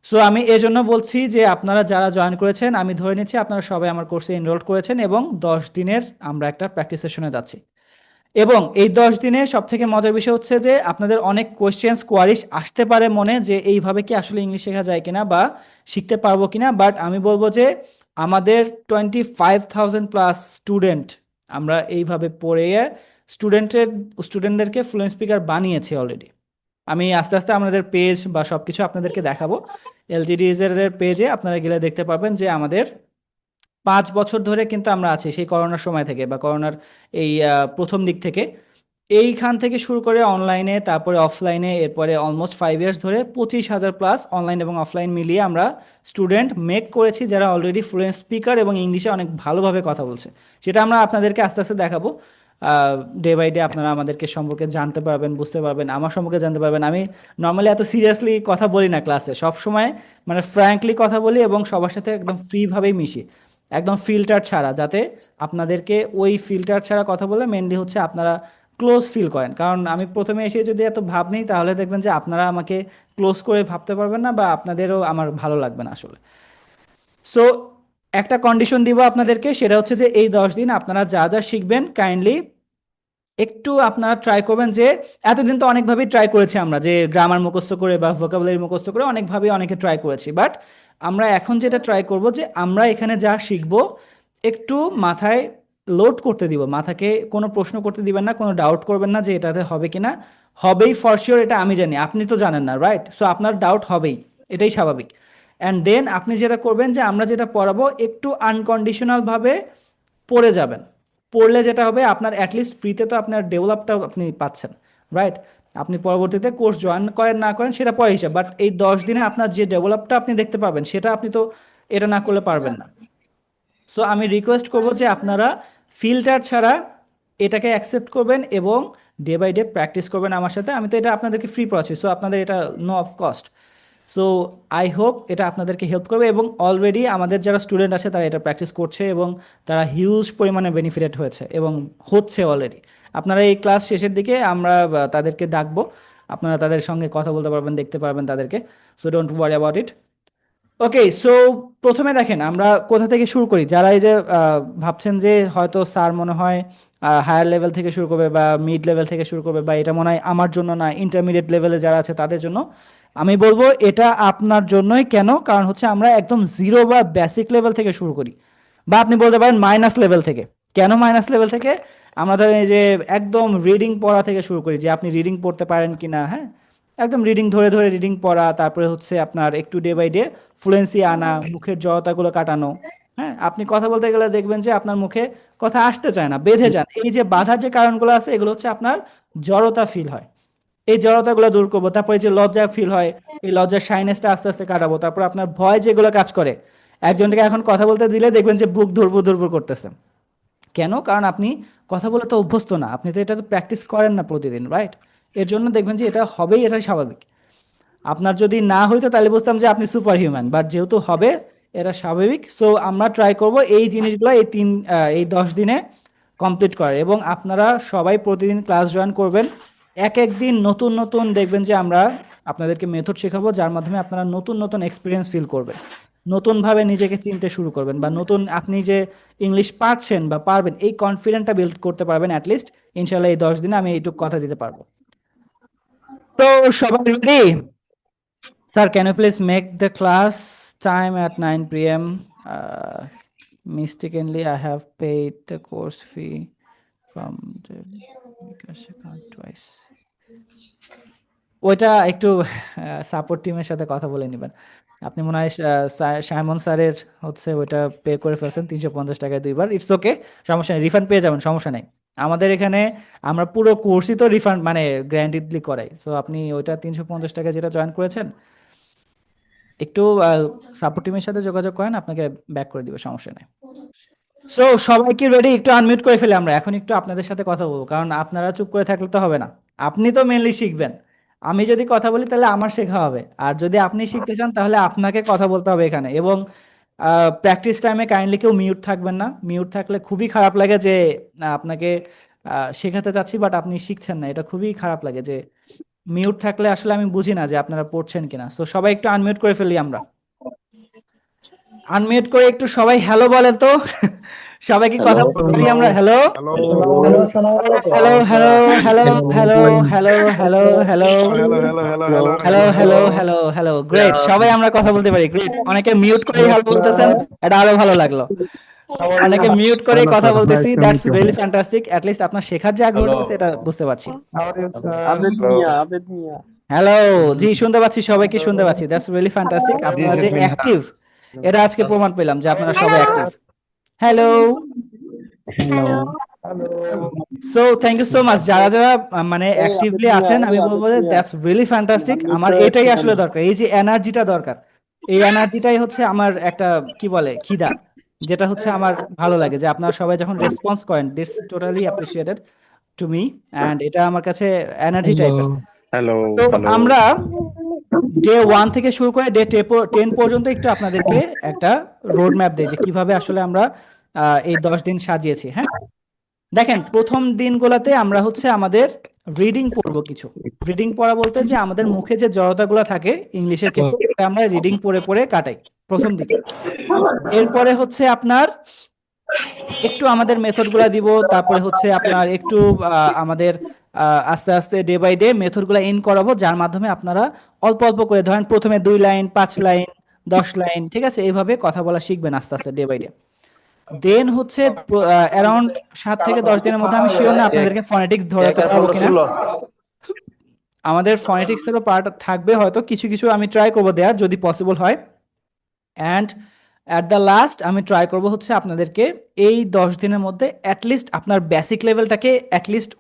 সো আমি এই জন্য বলছি যে আপনারা যারা জয়েন করেছেন, আমি ধরে নিচ্ছি আপনারা সবাই আমার কোর্সে এনরোল করেছেন, এবং 10 দিনের আমরা একটা প্র্যাকটিস সেশনে যাচ্ছি। এবং এই 10 দিনে সবথেকে মজার বিষয় হচ্ছে যে আপনাদের অনেক কোয়েশ্চেন্স কোয়ারিজ আসতে পারে মনে, যে এইভাবে কি আসলে ইংলিশ শেখা যায় কিনা বা শিখতে পারবো কিনা। বাট আমি বলবো যে আমাদের 25,000 প্লাস স্টুডেন্ট আমরা এইভাবে পড়ে স্টুডেন্টদেরকে ফ্লুয়েন্ট স্পিকার বানিয়েছি অলরেডি। আমি আস্তে আস্তে আমাদের পেজ বা সব কিছু আপনাদেরকে দেখাবো। এলটিডিএস এর পেজে আপনারা গেলে দেখতে পারবেন যে আমাদের 5 বছর ধরে কিন্তু আমরা আছি সেই করোনার সময় থেকে বা করোনার এই প্রথম দিক থেকে। এইখান থেকে শুরু করে অনলাইনে, তারপরে অফলাইনে, এরপরে অলমোস্ট 5 ইয়ার্স ধরে 25,000 প্লাস অনলাইন এবং অফলাইন মিলিয়ে আমরা স্টুডেন্ট মেক করেছি যারা অলরেডি ফ্লুয়েন্ট স্পিকার এবং ইংলিশে অনেক ভালোভাবে কথা বলছে। সেটা আমরা আপনাদেরকে আস্তে আস্তে দেখাবো। ডে বাই ডে আপনারা আমাদেরকে সম্পর্কে জানতে পারবেন, বুঝতে পারবেন, আমার সম্পর্কে জানতে পারবেন। আমি নর্মালি এত সিরিয়াসলি কথা বলি না ক্লাসে, সবসময় মানে ফ্র্যাঙ্কলি কথা বলি এবং সবার সাথে একদম ফ্রিভাবেই মিশি, একদম ফিল্টার ছাড়া, যাতে আপনাদেরকে ওই ফিল্টার ছাড়া কথা বলে মেনলি হচ্ছে আপনারা ক্লোজ ফিল করেন। কারণ আমি প্রথমে এসে যদি এত ভাব নিই তাহলে দেখবেন যে আপনারা আমাকে ক্লোজ করে ভাবতে পারবেন না বা আপনাদেরও আমার ভালো লাগবে না আসলে। সো একটা কন্ডিশন দিব আপনাদেরকে, সেটা হচ্ছে যে এই 10 দিন আপনারা যা যা শিখবেন কাইন্ডলি একটু আপনারা ট্রাই করবেন। যে এতদিন তো অনেকভাবেই ট্রাই করেছি আমরা, যে গ্রামার মুখস্থ করে বা ভোকাবুলারি মুখস্থ করে অনেকভাবেই অনেকে ট্রাই করেছি, বাট আমরা এখন যেটা ট্রাই করব যে আমরা এখানে যা শিখবো একটু মাথায় লোড করতে দিব, মাথাকে কোনো প্রশ্ন করতে দিবেন না, কোনো ডাউট করবেন না যে এটাতে হবে কিনা। হবেই ফর শিওর, এটা আমি জানি, আপনি তো জানেন না, রাইট? সো আপনার ডাউট হবেই, এটাই স্বাভাবিক। অ্যান্ড দেন আপনি যেটা করবেন যে আমরা যেটা পড়াবো একটু আনকন্ডিশনালভাবে পড়ে যাবেন। পড়লে যেটা হবে আপনার অ্যাটলিস্ট ফ্রিতে তো আপনার ডেভেলপটা আপনি পাচ্ছেন, রাইট? আপনি পরবর্তীতে কোর্স জয়েন করেন না করেন সেটা পরে হিসাব, বাট এই 10 দিনে আপনার যে ডেভেলপটা আপনি দেখতে পাবেন সেটা আপনি তো এটা না করলে পারবেন না। সো আমি রিকোয়েস্ট করব যে আপনারা ফিল্টার ছাড়া এটাকে অ্যাকসেপ্ট করবেন এবং ডে বাই ডে প্র্যাকটিস করবেন আমার সাথে। আমি তো এটা আপনাদেরকে ফ্রি পড়াচ্ছি, সো আপনাদের এটা no of cost. So I hope এটা আপনাদেরকে হেল্প করবে এবং অলরেডি আমাদের যারা স্টুডেন্ট আছে তারা এটা প্র্যাকটিস করছে এবং তারা হিউজ পরিমাণে বেনিফিটেড হয়েছে এবং হচ্ছে অলরেডি। আপনারা এই ক্লাস শেষের দিকে আমরা তাদেরকে ডাকবো, আপনারা তাদের সঙ্গে কথা বলতে পারবেন, দেখতে পারবেন তাদেরকে। So don't worry about it. Okay, so প্রথমে দেখেন আমরা কোথা থেকে শুরু করি। যারা এই যে ভাবছেন যে হয়তো স্যার মনে হয় হায়ার লেভেল থেকে শুরু করবে বা মিড লেভেল থেকে শুরু করবে বা এটা মনে হয় আমার জন্য না, ইন্টারমিডিয়েট লেভেলে যারা আছে তাদের জন্য, আমি বলবো এটা আপনার জন্যই। কেন? কারণ হচ্ছে আমরা একদম জিরো বা বেসিক লেভেল থেকে শুরু করি, বা আপনি বলতে পারেন মাইনাস লেভেল থেকে। কেন মাইনাস লেভেল থেকে? আমরা ধরেন এই যে একদম রিডিং পড়া থেকে শুরু করি, যে আপনি রিডিং পড়তে পারেন কিনা, হ্যাঁ, একদম রিডিং ধরে ধরে রিডিং পড়া, তারপরে হচ্ছে আপনার একটু ডে বাই ডে ফ্লুয়েন্সি আনা, মুখের জড়তাগুলো কাটানো। হ্যাঁ, আপনি কথা বলতে গেলে দেখবেন যে আপনার মুখে কথা আসতে চায় না, বেঁধে যান। এই যে বাধার যে কারণগুলো আছে এগুলো হচ্ছে আপনার জড়তা ফিল হয়, এই জড়তাগুলো দূর করবো। তারপরে যে লজ্জা ফিল হয়, এই লজ্জার শাইনেসটা আস্তে আস্তে কাটাবো। তারপর আপনার ভয় যেগুলো কাজ করে, একজনকে এখন কথা বলতে দিলে দেখবেন যে বুক ধরবুর ধরবুর করতেছে। কেন? কারণ আপনি কথা বলে তো অভ্যস্ত না, আপনি তো এটা তো প্র্যাকটিস করেন না প্রতিদিন, রাইট? এর জন্য দেখবেন যে এটা হবেই, এটাই স্বাভাবিক। আপনার যদি না হইতো তাহলে বুঝতাম যে আপনি সুপার হিউম্যান, বাট যেহেতু হবে এটা স্বাভাবিক। সো আমরা ট্রাই করব এই জিনিসগুলো এই 10 দিনে কমপ্লিট করার। এবং আপনারা সবাই প্রতিদিন ক্লাস জয়েন করবেন, এক এক দিন নতুন নতুন দেখবেন যে আমরা আপনাদেরকে মেথড শেখাবো, যার মাধ্যমে আপনারা নতুন নতুন এক্সপিরিয়েন্স ফিল করবেন, নতুনভাবে নিজেকে চিনতে শুরু করবেন, বা নতুন আপনি যে ইংলিশ পারছেন বা পারবেন এই কনফিডেন্টটা বিল্ড করতে পারবেন অ্যাটলিস্ট। ইনশাল্লাহ এই 10 দিনে আমি এইটুকু কথা দিতে পারবো। তো সবাই ready? Sir, can you please make the class time at 9 p.m.? Mistakenly, I have paid the course fee from the Bikash account twice. ওইটা একটু সাপোর্ট টিমের সাথে কথা বলে নেবেন। আপনি মনে হয় সাইমন স্যারের হচ্ছে ওইটা পে করে ফেলছেন 350 টাকায় 2 বার। ইটস ওকে, সমস্যা নেই, রিফান্ড পেয়ে যাবেন, সমস্যা নেই। আমাদের এখানে আমরা পুরো কোর্সই তো রিফান্ড মানে গ্যারান্টিডলি করাই। সো আপনি ওইটা 350 টাকা যেটা জয়েন করেছেন একটু সাপোর্ট টিমের সাথে যোগাযোগ করেন, আপনাকে ব্যাক করে দিবে, সমস্যা নেই। সো সবাই কি রেডি? একটু আনমিউট করে ফেলে আমরা এখন একটু আপনাদের সাথে কথা বলবো, কারণ আপনারা চুপ করে থাকলে তো হবে না। আপনি তো মেনলি শিখবেন, আমি যদি কথা বলি তাহলে আমার শেখা হবে, আর যদি আপনি শিখতে চান তাহলে আপনাকে কথা বলতে হবে এখানে। এবং প্র্যাকটিস টাইমে কাইন্ডলি কেউ মিউট থাকবেন না। মিউট থাকলে খুবই খারাপ লাগে যে আপনাকে শেখাতে চাচ্ছি বাট আপনি শিখছেন না, এটা খুবই খারাপ লাগে। যে মিউট থাকলে আসলে আমি বুঝি না যে আপনারা পড়ছেন কিনা। সো সবাই একটু আনমিউট করে ফেলি আমরা। আনমিউট করে একটু সবাই হ্যালো বলেন তো। সবাই কি কথা বলি আমরা? Hello hello hello hello hello hello hello hello hello hello hello hello great, সবাই আমরা কথা বলতে পারি, গ্রেট। অনেকে মিউট করে হ্যালো বলতেছেন, এটা আরো ভালো লাগলো। অনেকে মিউট করে কথা বলতেছি, that's really fantastic. At least আপনার শেখার যে আগ্রহ আছে এটা বুঝতে পারছি। হ্যালো, জি শুনতে পাচ্ছি, সবাইকে শুনতে পাচ্ছি, দ্যাটস রিয়েলি ফ্যান্টাস্টিক। আপনারা যে অ্যাক্টিভ এটা আজকে প্রমাণ পেলাম যে আপনারা সবাই active. Hello. Hello. So thank you so much যারা যারা মানে অ্যাক্টিভলি আছেন, আমি বলবো যে দ্যাটস রিয়েলি ফ্যান্টাস্টিক। আমার এটাই আসলে দরকার, এই যে এনার্জিটা দরকার, এই এনার্জিটাই হচ্ছে আমার একটা কি বলে খিদা, যেটা হচ্ছে আমার ভালো লাগে যে আপনারা সবাই যখন রেসপন্স করেন, this totally appreciated to me, and এটা আমার কাছে এনার্জি টাইপের। হ্যালো তো আমরা ডে 1 থেকে শুরু করে ডে 10 পর্যন্ত একটু আপনাদেরকে একটা রোড ম্যাপ দেই যে কিভাবে আসলে আমরা এই 10 দিন সাজিয়েছি। হ্যাঁ, দেখেন প্রথম দিনগুলোতে আমরা হচ্ছে আমাদের রিডিং পড়বো কিছু। রিডিং পড়া বলতে যে আমাদের মুখে যে জড়তাগুলো থাকে ইংলিশের ক্ষেত্রে, ওটা আমরা রিডিং পড়ে পড়ে কাটাই প্রথম দিকে। এরপরে হচ্ছে আপনার একটু আমাদের মেথডগুলো দিব, তারপরে হচ্ছে আপনার একটু আমাদের আস্তে আস্তে ডে বাই ডে মেথডগুলো ইন করাবো, যার মাধ্যমে আপনারা অল্প অল্প করে ধরেন প্রথমে 2 লাইন, 5 লাইন, 10 লাইন, ঠিক আছে, এইভাবে কথা বলা শিখবেন আস্তে আস্তে ডে বাই ডে। দেন হচ্ছে অ্যারাউন্ড 7 থেকে 10 দিনের মধ্যে, আমি শিওর না আপনাদেরকে ফনেটিক্স ধরাতে পারবো কিনা, আমাদের ফনেটিক্সেরও পার্ট থাকবে হয়তো, কিছু কিছু আমি ট্রাই করবো দেওয়ার যদি পসিবল হয়। অ্যান্ড অ্যাট দ্য লাস্ট আমি ট্রাই করবো হচ্ছে আপনাদেরকে এই 10 দিনের মধ্যে অ্যাটলিস্ট আপনার বেসিক লেভেলটাকে অ্যাটলিস্ট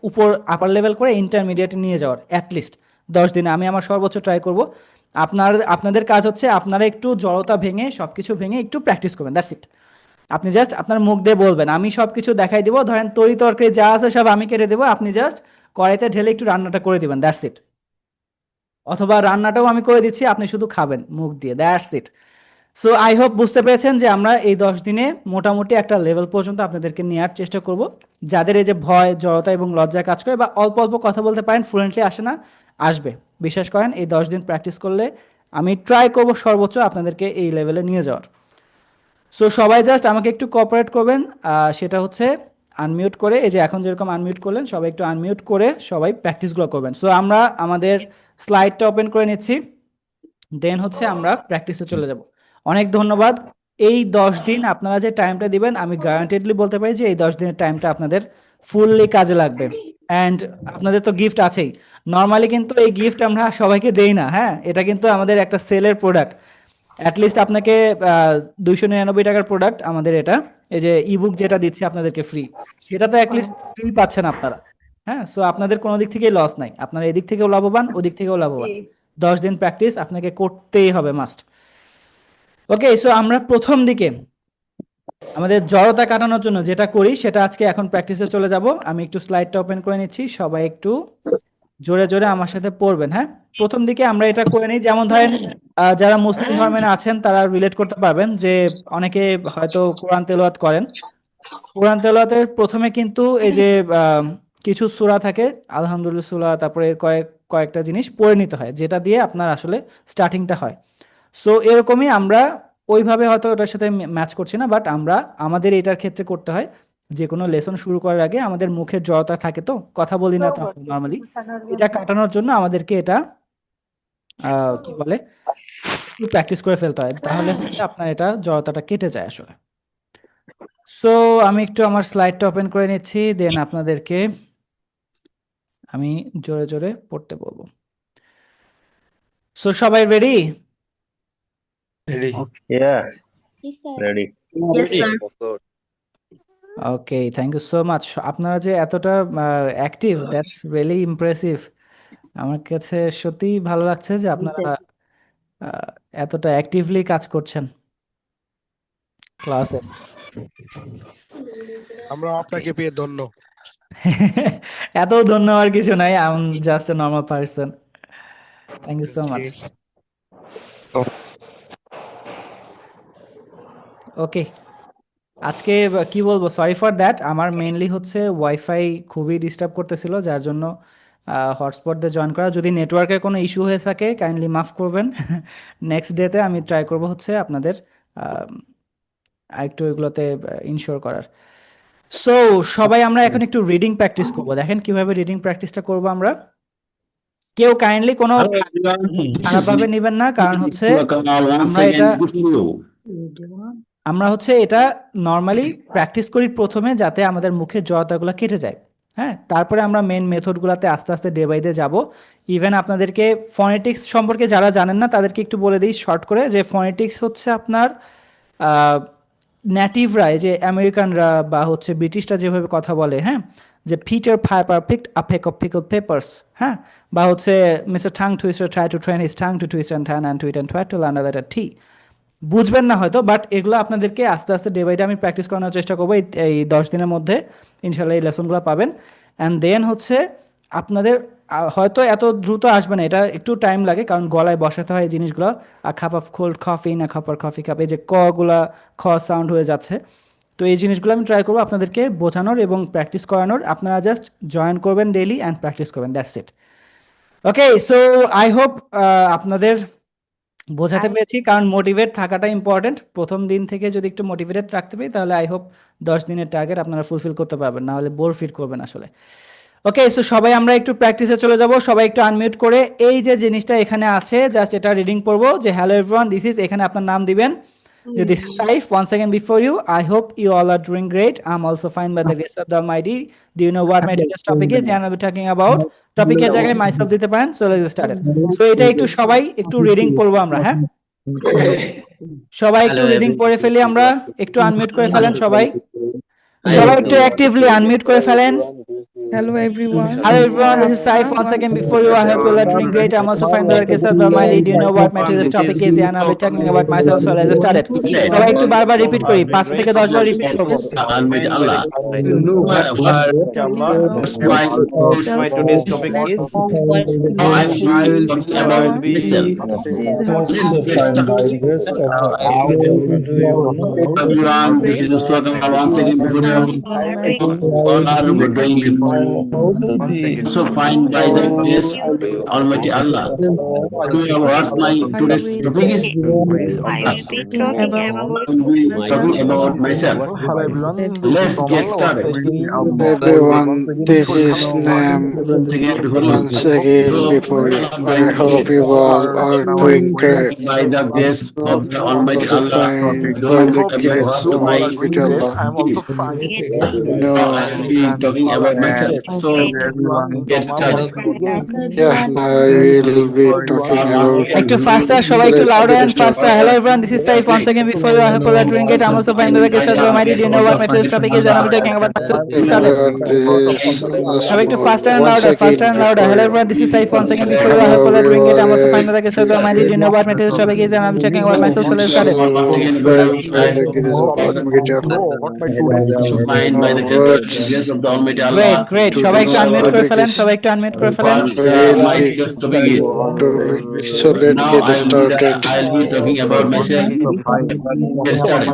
আপার লেভেল করে ইন্টারমিডিয়েটে নিয়ে যাওয়ার, অ্যাটলিস্ট 10 দিনে আমি আমার সর্বোচ্চ ট্রাই করব। আপনাদের কাজ হচ্ছে আপনারা একটু জড়তা ভেঙে সবকিছু ভেঙে একটু প্র্যাকটিস করবেন, দ্যাটস ইট। আপনি জাস্ট আপনার মুখ দিয়ে বলবেন, আমি সব কিছু দেখাই দিব, ধরেন তরি তরকারি যা আছে সব আমি কেটে দেবো, আপনি জাস্ট কড়াইতে ঢেলে একটু রান্নাটা করে দিবেন, দ্যাটস ইট। অথবা রান্নাটাও আমি করে দিচ্ছি, আপনি শুধু খাবেন মুখ দিয়ে, that's it. So I hope বুঝতে পেরেছেন যে আমরা এই 10 দিনে মোটামুটি একটা লেভেল পর্যন্ত আপনাদেরকে নেওয়ার চেষ্টা করব। যাদের এই যে ভয়, জড়তা এবং লজ্জা কাজ করে বা অল্প অল্প কথা বলতে পারেন, ফ্লুয়েন্টলি আসে না, আসবে, বিশ্বাস করেন। এই 10 দিন প্র্যাকটিস করলে আমি ট্রাই করব সর্বোচ্চ আপনাদেরকে এই লেভেলে নিয়ে যাওয়ার। সো সবাই জাস্ট আমাকে একটু কোঅপারেট করবেন, সেটা হচ্ছে আনমিউট করে, এই যে এখন যেরকম আনমিউট করলেন সবাই একটু আনমিউট করে সবাই প্র্যাকটিসগুলো করবেন। সো আমরা আমাদের স্লাইডটা ওপেন করে নিচ্ছি, দেন হচ্ছে আমরা প্র্যাকটিসে চলে যাব। অনেক ধন্যবাদ। এই 10 দিন আপনারা যে টাইমটা দিবেন, আমি গ্যারান্টেডলি বলতে পারি যে এই 10 দিনের টাইমটা আপনাদের ফুললি কাজে লাগবে। অ্যান্ড আপনাদের তো গিফট আছেই, নর্মালি কিন্তু এই গিফট আমরা সবাইকে দেই না, হ্যাঁ, এটা কিন্তু আমাদের একটা সেলের প্রোডাক্ট। অ্যাটলিস্ট আপনাকে 299 টাকার প্রোডাক্ট আমাদের এটা, এই যে ইবুক যেটা দিচ্ছি আপনাদেরকে ফ্রি, সেটা তো অ্যাটলিস্ট ফ্রি পাচ্ছেন আপনারা। হ্যাঁ, সো আপনাদের কোনো দিক থেকেই লস নাই, আপনারা এদিক থেকেও লাভবান, ওদিক থেকেও লাভবান। 10 দিন প্র্যাকটিস আপনাকে করতেই হবে, মাস্ট। ওকে, সো আমরা প্রথম দিকে আমাদের জড়তা কাটানোর জন্য যেটা করি সেটা আজকে এখন প্র্যাকটিসে চলে যাব। আমি একটু স্লাইডটা ওপেন করে নিচ্ছি, সবাই একটু জোরে জোরে আমার সাথে পড়বেন। হ্যাঁ, প্রথম দিকে আমরা এটা করে নিই, যেমন ধরেন যারা মুসলিম ধর্মের আছেন তারা রিলেট করতে পারবেন যে অনেকে হয়তো কোরআন তেলাওয়াত করেন। কোরআন তেলাওয়াতের প্রথমে কিন্তু এই যে কিছু সূরা থাকে, আলহামদুলিল্লাহ সূরা, তারপরে কয়েকটা জিনিস পড়ে নিতে হয়, যেটা দিয়ে আপনার আসলে স্টার্টিংটা হয়। সো এরকমই আমরা ওইভাবে হয়তো ওটার সাথে ম্যাচ করছি না, বাট আমরা আমাদের এটার ক্ষেত্রে করতে হয় যে কোনো লেসন শুরু করার আগে আমাদের মুখের জড়তা থাকে, তো কথা বলি না তো নর্মালি, এটা কাটানোর জন্য আমাদেরকে এটা কি বলে একটু প্র্যাকটিস করে ফেলতে হয়, তাহলে হচ্ছে আপনার এটা জড়তাটা কেটে যায় আসলে। সো আমি একটু আমার স্লাইডটা ওপেন করে নিচ্ছি, দেন আপনাদেরকে আমি জোরে জোরে পড়তে বলবো। সো সবাই ready? Ready. Yes, sir. Okay, thank you so much. আপনারা যে এতটা অ্যাক্টিভ, দ্যাটস রিয়েলি ইমপ্রেসিভ। আমার কাছে সত্যিই ভালো লাগছে যে আপনারা এতটা অ্যাক্টিভলি কাজ করছেন ক্লাসে। আমরা আপনাকে পেয়ে ধন্য। এত ধন্য আর কিছু নাই, I am just a normal person. Thank you so much. Okay, আজকে কি বলবো, সরি ফর দ্যাট। আমার মেইনলি হচ্ছে ওয়াইফাই খুবই ডিস্টার্ব করতেছিল, যার জন্য হটস্পট দিয়ে জয়েন করা। যদি নেটওয়ার্কের কোনো ইস্যু হয়ে থাকে কাইন্ডলি মাফ করবেন। নেক্সট ডেতে আমি ট্রাই করব হচ্ছে আপনাদের আরেকটু এগুলোতে ইনশিওর করার। সো সবাই আমরা এখন একটু রিডিং প্র্যাকটিস করব। দেখেন কিভাবে রিডিং প্র্যাকটিসটা করব আমরা। কেউ কাইন্ডলি কোনো খারাপভাবে নেবেন না, কারণ হচ্ছে আমরা হচ্ছে এটা নর্মালি প্র্যাকটিস করি প্রথমে, যাতে আমাদের মুখের জড়তাগুলো কেটে যায়। হ্যাঁ, তারপরে আমরা মেন মেথডগুলোতে আস্তে আস্তে ডে বাই ডে যাব। ইভেন আপনাদেরকে ফনেটিক্স সম্পর্কে যারা জানেন না তাদেরকে একটু বলে দিই শর্ট করে, যে ফনেটিক্স হচ্ছে আপনার নেটিভরা, এই যে আমেরিকানরা বা হচ্ছে ব্রিটিশরা যেভাবে কথা বলে, হ্যাঁ, যে Peter piper picked a pack of পিকলড papers, হ্যাঁ, বা হচ্ছে mister tongue twister try to train his tongue to twist and turn and tweet and try to learn that T. বুঝবেন না হয়তো, বাট এগুলো আপনাদেরকে আস্তে আস্তে ডে বাই ডে আমি প্র্যাকটিস করানোর চেষ্টা করবো। এই 10 দিনের মধ্যে ইনশাল্লাহ এই লেসনগুলো পাবেন। অ্যান্ড দেন হচ্ছে আপনাদের হয়তো এত দ্রুত আসবে না, এটা একটু টাইম লাগে, কারণ গলায় বসাতে হয় এই জিনিসগুলো। আ কাপ অফ কোল্ড কফি, না কাপ অর কফি কাপ, এই যে কগুলা খ সাউন্ড হয়ে যাচ্ছে। তো এই জিনিসগুলো আমি ট্রাই করবো আপনাদেরকে বোঝানোর এবং প্র্যাকটিস করানোর। আপনারা জাস্ট জয়েন করবেন ডেইলি অ্যান্ড প্র্যাকটিস করবেন, that's it. Okay, so I hope আপনাদের বোঝাতে পেরেছি, কারণ মোটিভেট থাকাটা ইম্পর্টেন্ট। প্রথম দিন থেকে যদি একটু মোটিভেটেড রাখতে পারি, তাহলে আই হোপ 10 দিনের টার্গেট আপনারা ফুলফিল করতে পারবেন, না হলে বোর ফিল করবেন আসলে। ওকে, সো সবাই আমরা একটু প্র্যাকটিসে চলে যাব। সবাই একটু আনমিউট করে এই যে জিনিসটা এখানে আছে জাস্ট এটা রিডিং পড়বো, যে হ্যালো এভরিওয়ান দিস ইজ, এখানে আপনার নাম দিবেন। This is Saif once again before you. I hope you all are doing great. I'm also fine by the grace of the Almighty. Do you know what my today's topic is? And I'll be talking about topic এর জায়গায় myself দিতে পারেন। So let's get started. So এটা একটু সবাই একটু reading পড়বো আমরা, হ্যাঁ, সবাই একটু রিডিং পড়ে ফেলি আমরা। একটু আনমিউট করে ফেলেন সবাই, সবাই একটু অ্যাক্টিভলি আনমিউট করে ফেলেন। Hello everyone. Hello everyone, this is Saif once again before you. I hope you all are doing great. I'm also fine by the grace of the Almighty. Do you know what my today's topic is? And I'll be talking about myself. So let's get started. সবাই একটু বারবার repeat করি, 5 থেকে 10 বার repeat করব। Almighty Allah. What's my today's topic is? I will talk about myself. Everyone, this is Mustafa once again before you. All are doing so fine by the grace Almighty Allah. What's my today's topic is? Talking about myself. Let's get started. Everyone, this is Nam once again before you. I hope you all are doing great. By the grace of the Almighty Allah, by the grace of Almighty Allah. No, I'll be talking about myself. So get started. Yeah, I will be talking about. একটু faster, সবাই একটু louder and faster. Hello everyone, this is Saif once again before you. I hope you are doing great. I'm also fine by the grace of the Almighty. Do you know what my today's topic is? And I'll be talking about myself. সবাই একটু faster and louder, faster and louder. Hello everyone, this is Saif once again before you. I hope you are doing great. I'm also fine by the grace of the Almighty. Do you know what my today's topic is? And I'll be talking about myself. So let's start it. Fine by the grace of the Almighty Allah. Great, great. সবাই একটু unmute করে ফেলেন, সবাই একটু unmute করে ফেলেন। So let's get started. I'll be talking about myself. Get started.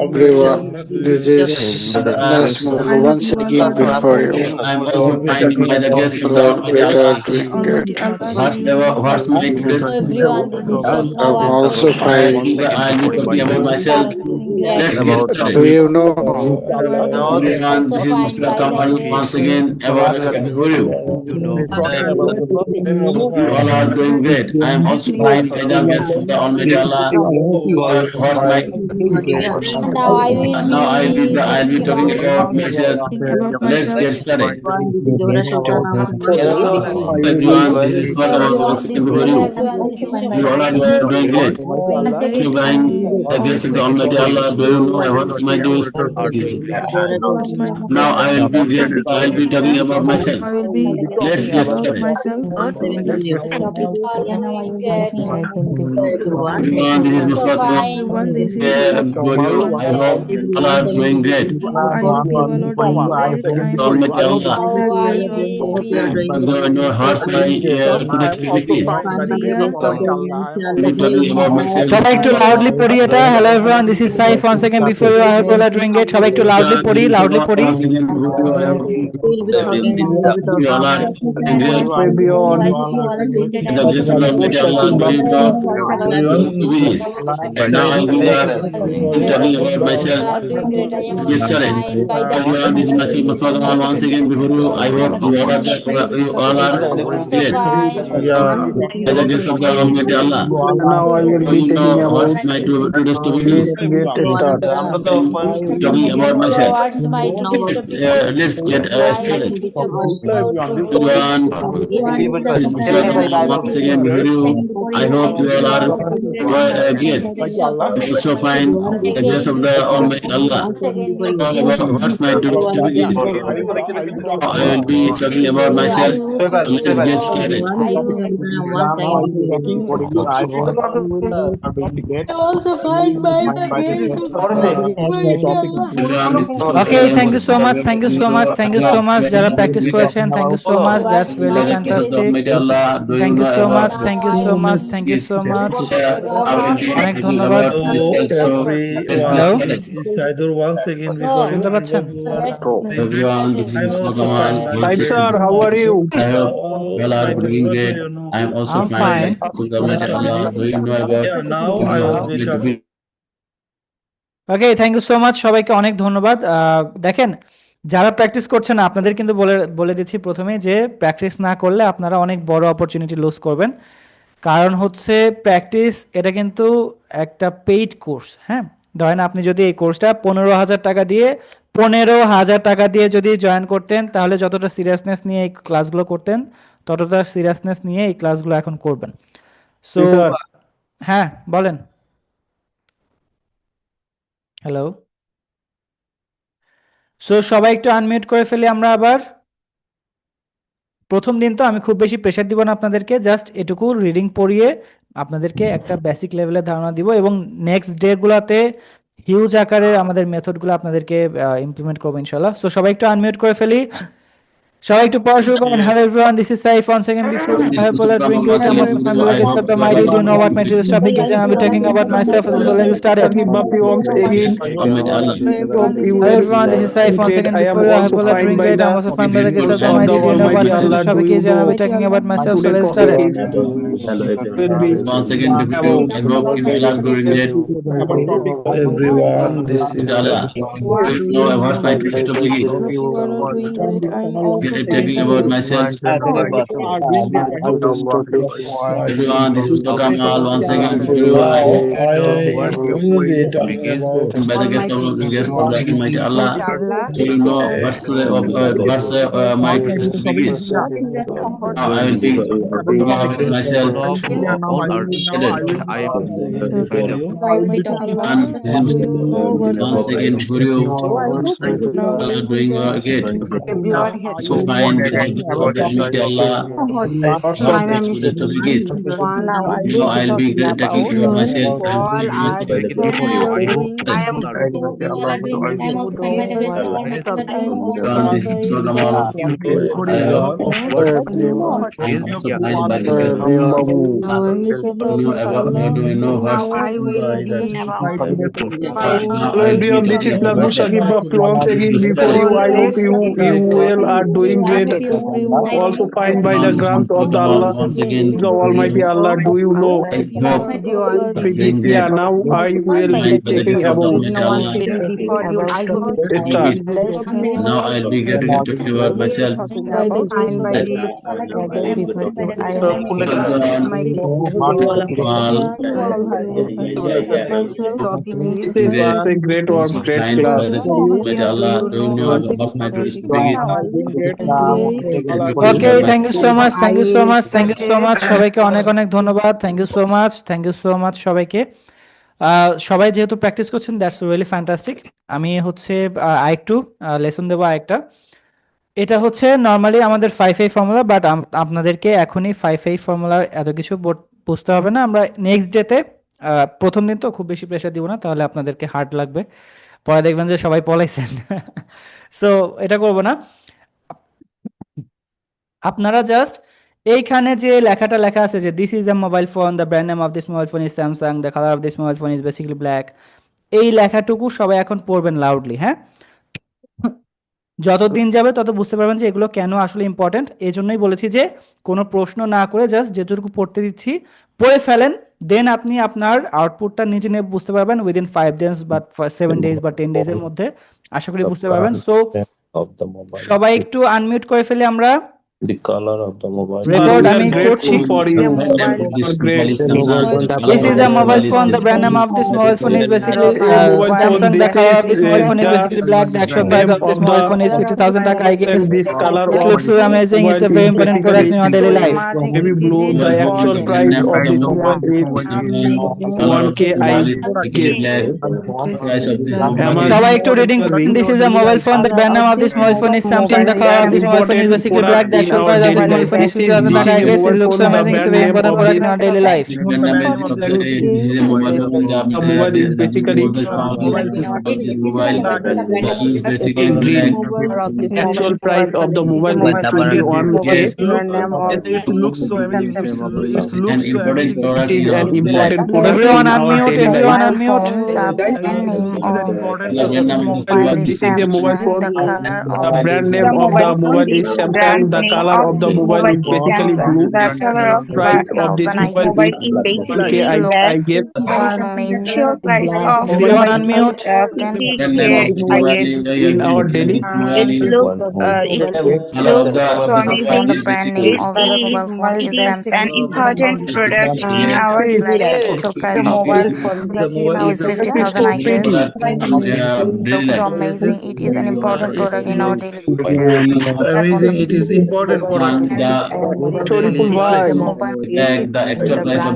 Everyone, this is Nasmur once again before you. I'm also fine by the grace of the Almighty Allah. What's my today's? I'm also fine. I'll be talking about myself. Let's get started. Do you know? Everyone, this is Mr. Kamal once again about you. You all are doing great. I am also fine by the grace of the Almighty Allah. What's my? Now I'll be talking about myself. Let's get started. Everyone, this is what about once again before you. You all are doing great. You by the grace of the Almighty Allah, do you know what's my today's topic is? Now I'll be talking about myself. Let's get started. This is Mustafa. I hope all are doing great. Almighty Allah. No hearts my today's topic is. Talking about myself. সবাই একটু loudly পড়ি এটা। Hello everyone, this is Saif once again before you. I hope you all are doing great. সবাই একটু loudly পড়ি, loudly পড়ি। Now I will talking about myself. Yes, sir. This is Nasib Mustafa once again before you. I hope you all are great. The grace of the Almighty Allah. Now I will be You know what's my today's topic is. start. Talking about myself. Towards my today's topic. Let's get I started. Peter Books about Everyone, this is Mustafa once again before you. I hope you all are great. Also find the grace of the Almighty Allah. What's my today's topic is? I will be talking about myself. Let's get started. Also find by the grace of Okay, thank you so much, thank you so much, thank you so much. যারা practice করেছেন, thank you so much. That's really fantastic. Thank you so much, thank you so much, thank you so much. অনেক ধন্যবাদ। Hello? Once again before শুনতে পাচ্ছেন? Everyone, this is Kamal. Hi sir, how are you? I hope you all are doing great. I am also I'm fine. Allah. Do you know about now I will be talking. Okay, thank you so much, সবাইকে অনেক ধন্যবাদ। দেখেন, যারা practice করছেন আপনাদের কিন্তু বলে দিচ্ছি প্রথমেই যে প্র্যাকটিস না করলে আপনারা অনেক বড় অপরচুনিটি লুজ করবেন। কারণ হচ্ছে প্র্যাকটিস এটা কিন্তু একটা পেইড কোর্স। হ্যাঁ, ধরেন আপনি যদি এই কোর্সটা 15,000 টাকা দিয়ে যদি জয়েন করতেন, তাহলে যতটা সিরিয়াসনেস নিয়ে এই ক্লাসগুলো করতেন ততটা সিরিয়াসনেস নিয়ে এই ক্লাসগুলো এখন করবেন। সো হ্যাঁ বলেন। হ্যালো, সো সবাই একটু আনমিউট করে ফেলি আমরা আবার। প্রথম দিন তো আমি খুব বেশি প্রেশার দিব না আপনাদেরকে, জাস্ট এটুকু রিডিং পড়িয়ে আপনাদেরকে একটা বেসিক লেভেলের ধারণা দিব, এবং নেক্সট ডেগুলোতে হিউজ আকারে আমাদের মেথডগুলো আপনাদেরকে ইমপ্লিমেন্ট করবো ইনশাল্লাহ। সো সবাই একটু আনমিউট করে ফেলি, সবাই একটু পড়া শুরু করেন। Hello everyone, this is Saif once again before I have polar drink with some of the family like this of my do you know what my today's topic is, and I'll be talking about myself as well. Let's start it. Hello everyone, this is Saif once again before I have polar drink with I'm also fine by the grace of my do you know what my today's topic is, and I'll be talking about myself, so let's start it. Once again before you, I hope you all are doing great. Everyone, this is know what's my today's topic is. Talking about myself. Everyone, this is Kamal once again before you. I will be talking about by the grace of Almighty Allah. So you know what's my today's topic is. Now I will be talking about myself. And this is once again before you. Allah doing great. So fine with the Almighty Allah. Now I'll be talking about myself. This is Nabu Shakib once again before you. I hope you all are doing great. Also fine by the grants of the Allah, the Almighty Allah. Do you know? Yeah, now I will be taking about. Start. Now I'll be getting into myself. It's a great work, great class. Okay, thank you so much, thank you so much, thank you so much সবাইকে, অনেক অনেক ধন্যবাদ। Thank you so much, thank you so much সবাইকে। সবাই যেহেতু practice করছেন, that's really fantastic. আমি হচ্ছে আরেকটু লেসন দেবো আরেকটা। এটা হচ্ছে নর্মালি আমাদের 5A ফর্মুলা, বাট আপনাদেরকে এখনই 5A ফর্মুলার এত কিছু বুঝতে হবে না। আমরা নেক্সট ডেতে, প্রথম দিন তো খুব বেশি প্রেশার দিব না, তাহলে আপনাদেরকে হার্ড লাগবে, পরে দেখবেন যে সবাই পলাইছেন। সো এটা করবো না। আপনারা জাস্ট এইখানে যে লেখাটা লেখা আছে যে this is A mobile phone, the brand name of this mobile phone is Samsung, the colour of this mobile phone is basically black, এই লেখাটুকু সবাই এখন পড়বেন লাউডলি। হ্যাঁ, যত দিন যাবে তত বুঝতে পারবেন যে এগুলো কেন আসলে ইম্পর্টেন্ট। এই জন্যই বলেছি যে কোনো প্রশ্ন না করে জাস্ট যেটুকু পড়তে দিচ্ছি পড়ে ফেলেন, দেন আপনি আপনার আউটপুটটা নিজে নিয়ে বুঝতে পারবেন উইদিন 5 days বা 7 days বা 10 days এর মধ্যে আশা করি বুঝতে পারবেন। সো সবাই একটু আনমিউট করে ফেলি আমরা। The color of the mobile. Record we আমি are করছি grateful for you. This Are mobile great. is Samsung. The color This of is a this mobile is phone. The brand name of this mobile phone is basically Mobile phone. Samsung. The This color is of this mobile phone is basically black. The actual price name of this of mobile the phone is 50,000 taka, I guess. and this color It of looks so amazing. It's mobile a very is important product in our daily basically life. navy blue. The mobile phone. actual The brand price name of of the this mobile mobile is Samsung. Color of the 1K, I mobile is basically guess. black. Price of this mobile is সবাই একটু reading করেন। This is a mobile phone. The brand name of this mobile phone is Samsung. The color of this mobile phone is Important basically black. product The in actual our price of daily this mobile life. phone is This is 50,000 taka, I a guess. It mobile looks so phone. The amazing. It's a brand very name important of product this in our daily life. the brand name of the this is a mobile phone. mobile is basically This mobile is basically in green. black. Actual price of the mobile is 21K. Yes. It looks so amazing. An important product It is in our an daily important life. product Everyone in our unmute. daily Everyone life. unmute. This is a mobile phone. The brand name of the mobile is Samsung. The color of the mobile is basically blue. Price of this mobile is 1K, I guess. Actual price of the Everyone mobile is unmute. Brand name of 50K, the I mobile guess. is In our daily It color of looks the so amazing. is basically It is an important product in our daily life. the mobile phone is so pretty. daily life. Amazing. It is important product in The Sorry, bhai. the actual price of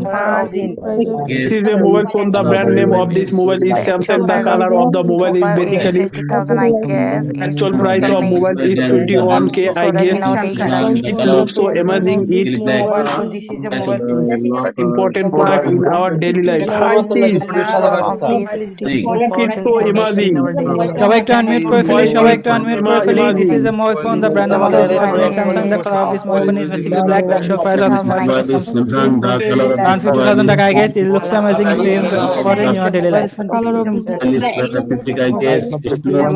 This yes. is a mobile phone. The brand name of this mobile is Samsung. The color of the mobile is basically actual price of mobile is 21K, I guess. It looks so amazing. It important product in our daily life. Hi, sis. It's so amazing. সবাই একটু unmute করে ফেলি। সবাই একটু unmute করে ফেলি। This is a mobile phone. The brand name of this mobile phone is Samsung. The color of this mobile phone is basically black. The actual price of this mobile phone is Samsung, the color of around 50,000 taka, I guess. It looks so amazing. It's very important in your daily life. I guess it's not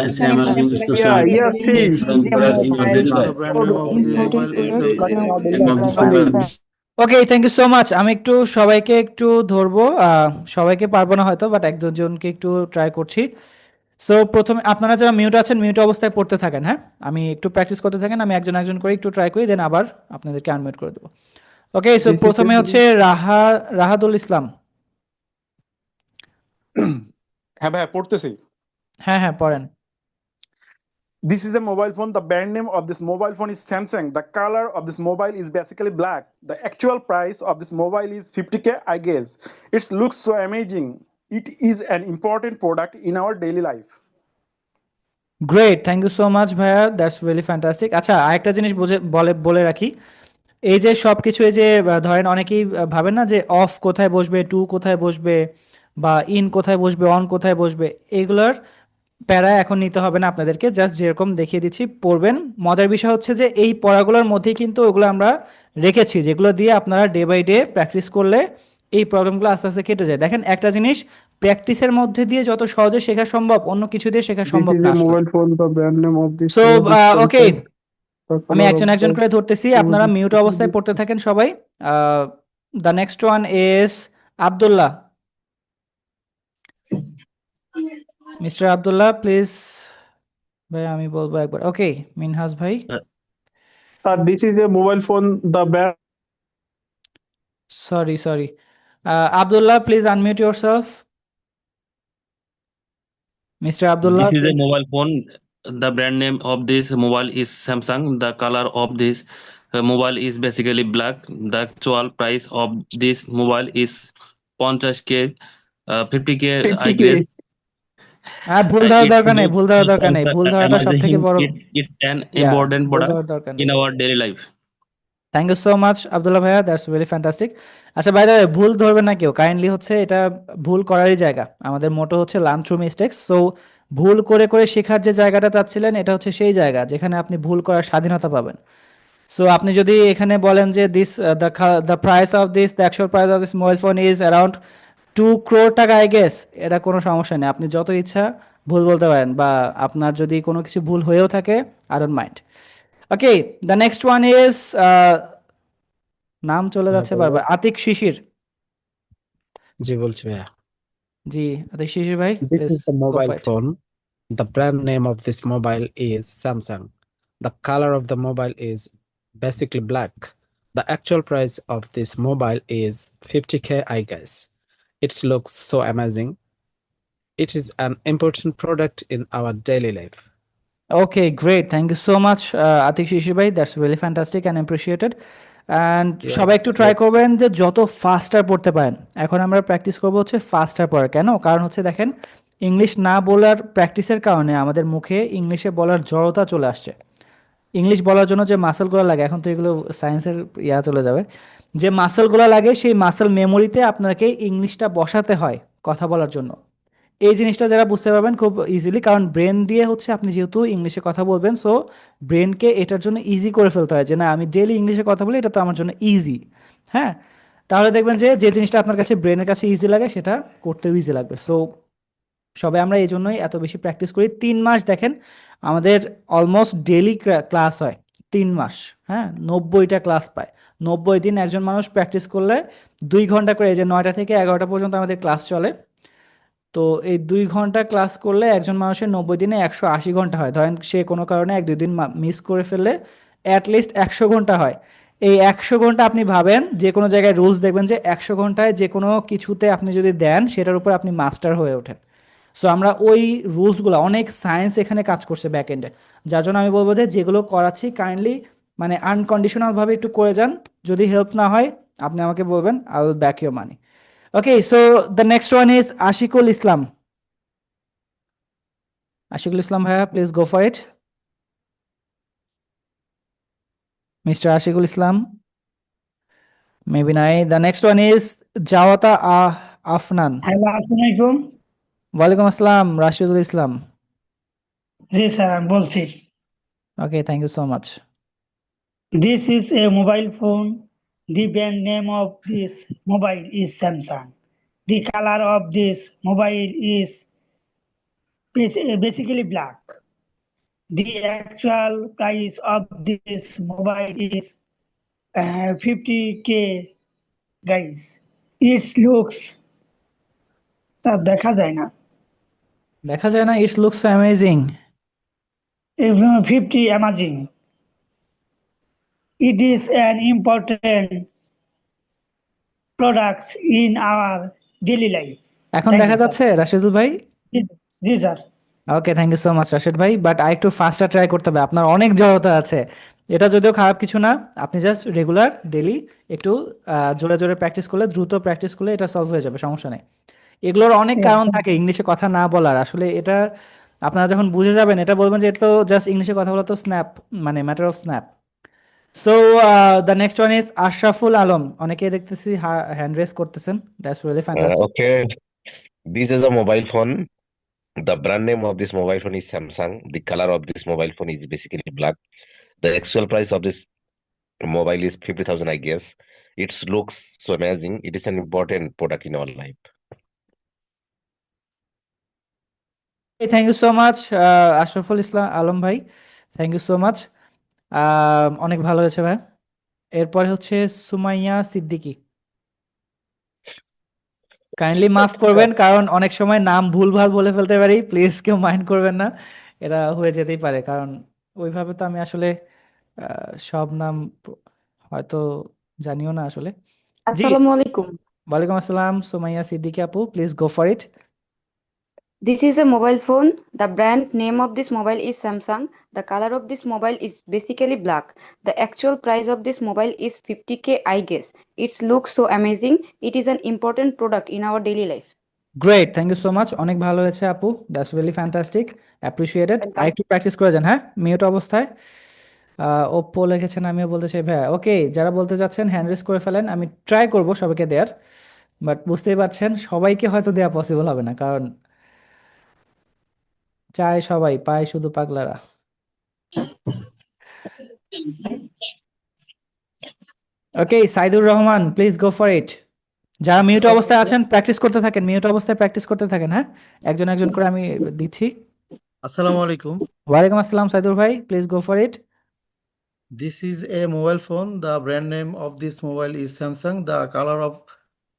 as amazing as to Yeah, yes, sis. product in your daily life. Okay, thank you so much. আমি একটু সবাইকে একটু ধরবো, সবাইকে পারবো না হয়তো, but এক দুজনকে একটু ট্রাই করছি। সো প্রথমে আপনারা যারা মিউট আছেন মিউট অবস্থায় পড়তে থাকেন। হ্যাঁ, আমি একটু প্র্যাকটিস করতে থাকেন। আমি একজন একজন করে একটু ট্রাই করি, দেন আবার আপনাদেরকে আনমিউট করে দেবো। ওকে, সো প্রথমে হচ্ছে রাহাদুল ইসলাম। হ্যাঁ ভাই পড়তেছি। হ্যাঁ পড়েন। This is a mobile phone. The brand name of this mobile phone is Samsung. The color of this mobile is basically black. The actual price of this mobile is 50K, I guess. It looks so amazing. It is an important product in our daily life. Great, thank you so much ভাইয়া, that's really fantastic. আচ্ছা, আরেকটা জিনিস বলে রাখি, এই যে সব কিছু, এই যে ধরেন অনেকেই ভাবেন না যে অফ কোথায় বসবে, টু কোথায় বসবে, বা ইন কোথায় বসবে, অন কোথায় বসবে, এইগুলোর প্যারা এখন নিতে হবে না আপনাদেরকে। জাস্ট যেরকম দেখিয়ে দিচ্ছি পড়বেন। মজার বিষয় হচ্ছে যে এই পড়াগুলোর মধ্যেই কিন্তু ওগুলো আমরা রেখেছি, যেগুলো দিয়ে আপনারা ডে বাই ডে প্র্যাকটিস করলে এই প্রবলেমগুলো আস্তে আস্তে কেটে যায়। দেখেন, একটা জিনিস প্র্যাকটিসের মধ্যে দিয়ে যত সহজে শেখা সম্ভব, অন্য কিছু দিয়ে শেখা সম্ভব না। সো ওকে, আমি একজন একজন করে ধরতেছি, আপনারা মিউট অবস্থায় পড়তে থাকেন সবাই। The next one is Abdullah. Mister Abdullah please. ভাই আমি বলবো একবার। ওকে, মিনহাজ ভাই। This is a mobile phone. The brand. Sorry. Abdullah, please unmute yourself. Mr. Abdullah. This is a mobile phone. The brand name of this mobile is Samsung. The color of this mobile is basically black. The actual price of this mobile is 50K, 50K, I guess. ভুল ধরার দরকার নেই, ভুল ধরাটা সবথেকে বড়। It's an important product in our daily life. Thank you so much Abdullah ভাইয়া, that's really fantastic. আচ্ছা, বাই দ্য ওয়ে, ভুল ধরবেন না কেউ কাইন্ডলি। হচ্ছে এটা ভুল করারই জায়গা। আমাদের মোটো হচ্ছে লার্ন থ্রু মিস্টেক্স। সো ভুল করে করে শেখার যে জায়গাটা চাচ্ছিলেন, এটা হচ্ছে সেই জায়গা যেখানে আপনি ভুল করার স্বাধীনতা পাবেন। সো আপনি যদি এখানে বলেন যে this the price of this, the actual price of this mobile phone is around 2 crore টাকা, আই গেস, এটা কোনো সমস্যা নেই। আপনি যত ইচ্ছা ভুল বলতে পারেন, বা আপনার যদি কোনো কিছু ভুল হয়েও থাকে, I don't mind. Okay, the next one is, নাম চলে যাচ্ছে বারবার, আতিক শিশির। জি বলছি ভাইয়া। জি, আতিক শিশির ভাই। This is the mobile phone. The brand name of this mobile is Samsung. The color of the mobile is basically black. The actual price of this mobile is 50K, I guess. It looks so amazing. It is an important product in our daily life. Okay, great. Thank you so much, Atik Shishi bhai. That's really fantastic and appreciated. And সবাই একটু try করবেন যে যত ফাস্টার পড়তে পারেন। এখন আমরা practice করবো হচ্ছে ফাস্টার পড়া। কেন? কারণ হচ্ছে দেখেন ইংলিশ না বলার প্র্যাকটিসের কারণে আমাদের মুখে ইংলিশে বলার জড়তা চলে আসছে। ইংলিশ বলার জন্য যে মাসেলগুলো লাগে, এখন তো এগুলো সায়েন্সের চলে যাবে, যে মাসেলগুলো লাগে সেই মাসেল মেমোরিতে আপনাকে ইংলিশটা বসাতে হয় কথা বলার জন্য। এই জিনিসটা যারা বুঝতে পারবেন খুব ইজিলি, কারণ ব্রেন দিয়ে হচ্ছে আপনি যেহেতু ইংলিশে কথা বলবেন, সো ব্রেনকে এটার জন্য ইজি করে ফেলতে হয় যে না আমি ডেইলি ইংলিশে কথা বলি, এটা তো আমার জন্য ইজি। হ্যাঁ, তাহলে দেখবেন যে যে জিনিসটা আপনার কাছে ব্রেনের কাছে ইজি লাগে সেটা করতেও ইজি লাগবে। সো সবাই আমরা এই জন্যই এত বেশি প্র্যাকটিস করি। 3 মাস দেখেন আমাদের অলমোস্ট ডেইলি ক্লাস হয় 3 মাস। হ্যাঁ, 90টা ক্লাস পায়। 90 দিন একজন মানুষ প্র্যাকটিস করলে 2 ঘন্টা করে, এই যে 9টা থেকে 11টা পর্যন্ত আমাদের ক্লাস চলে। তো এই 2 ঘন্টা ক্লাস করলে একজন মানুষের 90 দিনে 180 ঘন্টা হয়। ধরেন সে কোনো কারণে 1-2 দিন মিস করে ফেললে অ্যাটলিস্ট 100 ঘন্টা হয়। এই 100 ঘন্টা আপনি ভাবেন যে কোনো জায়গায় রুলস দেখবেন যে 100 ঘন্টায় যে কোনো কিছুতে আপনি যদি দেন সেটার উপর আপনি মাস্টার হয়ে ওঠেন। সো আমরা ওই রুলসগুলো, অনেক সায়েন্স এখানে কাজ করছে ব্যাক এন্ডে, যার জন্য আমি বলবো যে যেগুলো করাচ্ছি কাইন্ডলি মানে আনকন্ডিশনালভাবে একটু করে যান। যদি হেল্প না হয় আপনি আমাকে বলবেন, I will back your money. Okay, so the next one is Ashikul Islam. Ashikul Islam, bhaiya, please go for it. Mr. Ashikul Islam. Maybe not. The next one is Jawata Afnan. Hello, Assalamualaikum. Walaikum Assalam, Rashidul Islam. G sir, আমি বলছি। Okay, thank you so much. This is a mobile phone. The brand name of this mobile is Samsung. The color of this mobile is basically black. The actual price of this mobile is 50K, guys. It looks দেখা যায় না। দেখা যায় না, it looks amazing. 50 amazing. It is an important product in our daily life. এখন দেখা যাচ্ছে রাশিদুল ভাই? জি sir. Okay, thank you so much Rashid ভাই, বাট আরেকটু ফাস্টার ট্রাই করতে হবে, আপনার অনেক জড়তা আছে। এটা যদিও খারাপ কিছু না, আপনি জাস্ট রেগুলার ডেলি একটু জোরে জোরে প্র্যাকটিস করলে, দ্রুত প্র্যাকটিস করলে এটা সলভ হয়ে যাবে, সমস্যা নেই। এগুলোর অনেক কারণ থাকে ইংলিশে কথা না বলার। আসলে এটা আপনারা যখন বুঝে যাবেন এটা বলবেন যে এটা তো জাস্ট ইংলিশে কথা বলা তো স্ন্যাপ, মানে matter of snap. So the next one is Ashraful Alam. অনেকেই দেখতেছি হ্যান্ড রেজ করতেছেন, that's really fantastic. Okay, this is a mobile phone. The brand name of this mobile phone is Samsung. The color of this mobile phone is basically black. The actual price of this mobile is 50,000, I guess. It looks so amazing. It is an important product in our life. Thank you so much Ashraful Islam Alam ভাই, thank you so much. অনেক ভালো হয়েছে ভাই। এরপরে হচ্ছে Sumaiya Siddiqui. Kindly মাফ করবেন, কারণ অনেক সময় নাম ভুলভাল বলে ফেলতে পারি, প্লিজ কেউ মাইন্ড করবেন না, এটা হয়ে যেতেই পারে, কারণ ওইভাবে তো আমি আসলে সব নাম হয়তো জানিও না আসলে। জি, আসসালামু আলাইকুম। ওয়ালাইকুম আসসালাম সুমাইয়া সিদ্দিকী আপু, please go for it. This is a mobile phone. The brand name of this mobile is Samsung. The color of this mobile is basically black. The actual price of this mobile is 50K, I guess. It looks so amazing. It is an important product in our daily life. Great, thank you so much, অনেক ভালো হয়েছে আপু, that's really fantastic, appreciated. আরেকটু practice করে যান, হ্যাঁ, mute অবস্থায়। Oppo লিখেছেন, আমিও বলতে চাই ভাইয়া। ওকে, যারা বলতে যাচ্ছেন হ্যান্ড রেজ করে ফেলেন, আমি ট্রাই করব সবাইকে দেওয়ার, বাট বুঝতেই পারছেন সবাইকে হয়তো দেওয়া পসিবল হবে না, কারণ চায় সবাই, পায় শুধু পাগলারা। Okay, Saidur Rahman, please go for it. যারা মিউট অবস্থায় আছেন প্র্যাকটিস করতে থাকেন, মিউট অবস্থায় প্র্যাকটিস করতে থাকেন, হ্যাঁ, একজন একজন করে আমি দিচ্ছি। Assalamu alaikum. ওয়ালাইকুম আসসালাম সাইদুর ভাই, please go for it. This is a mobile phone. The brand name of this mobile is Samsung. The color of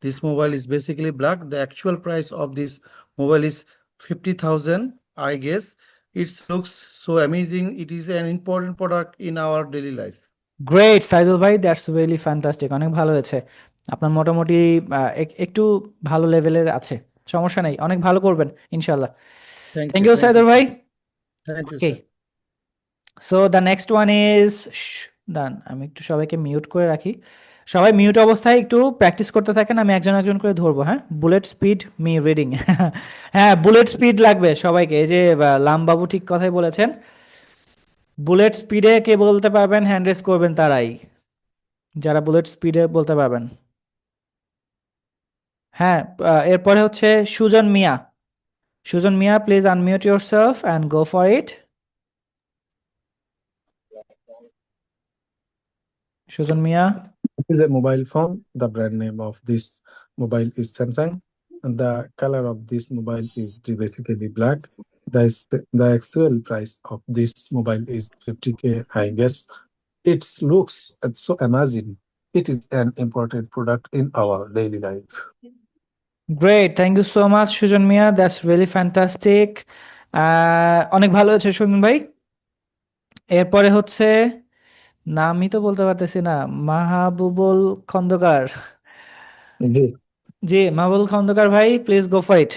this mobile is basically black. The actual price of this mobile is 50,000, I guess. It looks so amazing. It is an important product in our daily life. Great Saidul ভাই, that's really fantastic, অনেক ভালো হয়েছে। আপনার মোটামুটি একটু ভালো লেভেলের আছে, সমস্যা নেই, অনেক ভালো করবেন ইনশাল্লাহ। থ্যাংক ইউ সাইদুল ভাই। Thank you, okay, sir. So the next one is done. আমি একটু সবাইকে মিউট করে রাখি, সবাই মিউট অবস্থায় একটু প্র্যাকটিস করতে থাকেন, আমি একজন একজন করে ধরবো। হ্যাঁ, বুলেট স্পিড মি রিডিং। হ্যাঁ, বুলেট স্পিড লাগবে সবাইকে, এই যে লামবাবু ঠিক কথাই বলেছেন, বুলেট স্পিডে কে বলতে পারবেন হ্যান্ড রেস করবেন তারাই, যারা বুলেট স্পিডে বলতে পারবেন। হ্যাঁ, এরপরে হচ্ছে Sujan Mia. Sujan Mia, please unmute yourself and go for it. Sujan Mia. This is a mobile phone. The brand name of this mobile is Samsung. And the color of this mobile is basically black. The actual price of this mobile is 50K, I guess. It looks so amazing. It is an important product in our daily life. Great, thank you so much Sujon Mia, that's really fantastic. অনেক ভালো হয়েছে সুজন ভাই। এরপরে হচ্ছে, নামই তো বলতে পারতেছি না, মাহবুবুল খন্দকার। জি, মাহবুবুল খন্দকার ভাই, please go for it.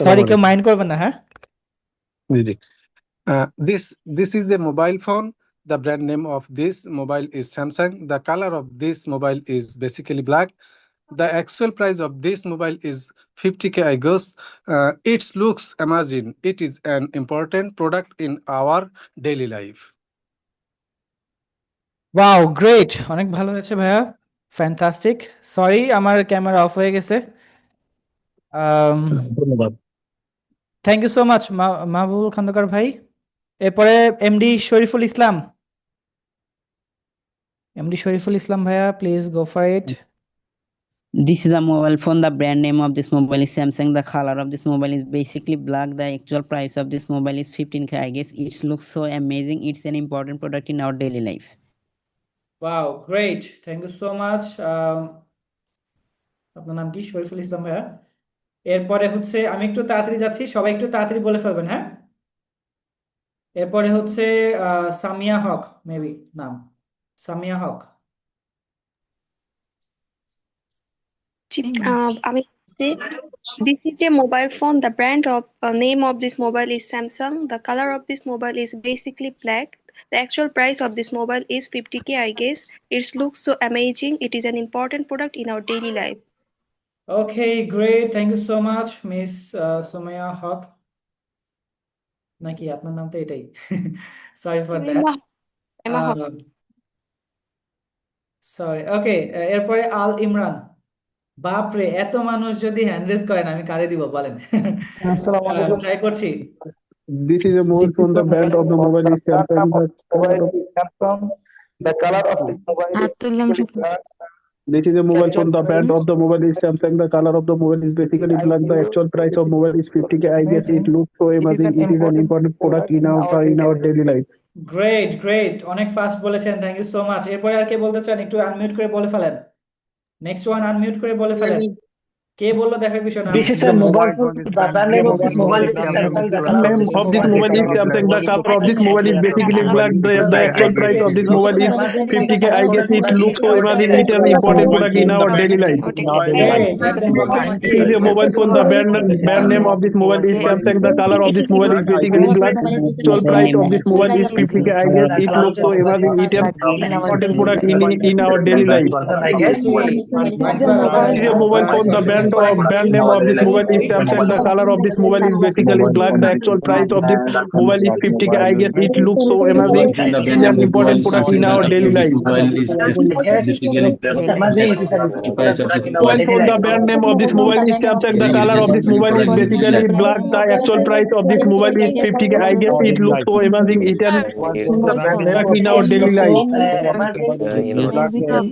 Sorry, কেউ মাইন্ড করবেন না। হ্যাঁ, this is a mobile phone. The brand name of this mobile is Samsung. The color of this mobile is basically black. The actual price of this mobile is 50K, I guess. It looks amazing. It is an important product in our daily life. Wow, great, অনেক ভালো হয়েছে ভাইয়া, fantastic. Sorry, আমার camera off হয়ে গেছে। Thank you so much Mahbubul Khandakar ভাই। এরপরে MD Shariful Islam. MD Shariful Islam ভাইয়া, please go for it. This is a mobile phone. The brand name of this mobile is Samsung. The color of this mobile is basically black. The actual price of this mobile is 15K, I guess. It looks so amazing. It's an important product in our daily life. Wow, great, thank you so much. আপনার নাম কি? শরীফুল ইসলাম ভাইয়া। এরপরে হচ্ছে, আমি একটু তাড়াতাড়ি যাচ্ছি, সবাই একটু তাড়াতাড়ি বলে ফেলবেন। হ্যাঁ, এরপরে হচ্ছে সামিয়া হক, মেবি নাম সামিয়া হক। This is a mobile phone. The brand of name of this mobile is Samsung. The color of this mobile is basically black. The actual price of this mobile is 50K, I guess. It looks so amazing. It is an important product in our daily life. Okay, great, thank you so much miss Sumaiya Haque, নাকি আপনার নাম তো এটাই? Sorry for that, sorry. Okay, এরপরে আল ইমরান। বাপরে, এত মানুষ যদি হ্যান্ড রেজ করেন, আমি কারে দিব বলেন? ট্রাই করছি। This is a mobile phone. The brand of the mobile is Samsung. The color of this mobile is This is a mobile phone. The brand of the mobile is Samsung. The color of the mobile is basically black. The actual price of mobile is 50K, I guess. It looks so amazing. It is an important product in our daily life. Great, great, অনেক fast বলেছেন, thank you so much. এরপরে আর কে বলতে চান, একটু unmute করে বলে ফেলেন। Next one unmute করে বলে ফেলেন। কে বললো দেখার বিষয় না। This is a mobile phone. The brand name of this mobile is Samsung. The name of this mobile is Samsung. The color of this mobile is basically black. The actual price of this mobile is 50K, I guess. It looks so amazing. It is an important product in our daily life. This is a mobile phone. The brand name of this mobile is Samsung. The color of this mobile is basically black. The actual price of this mobile is 50K, I guess. It looks so amazing. It is an important product in our daily life. This is a mobile phone. The brand name of this mobile is Samsung. The color of this mobile is basically black. The actual price of this mobile is 50K, I guess. It looks so amazing. It is an important product in our daily life. Mobile phone. The brand name of this mobile is Samsung. The color of this mobile is basically black. The actual price of this mobile is 50K, I guess. It looks so amazing. It is product in our daily life.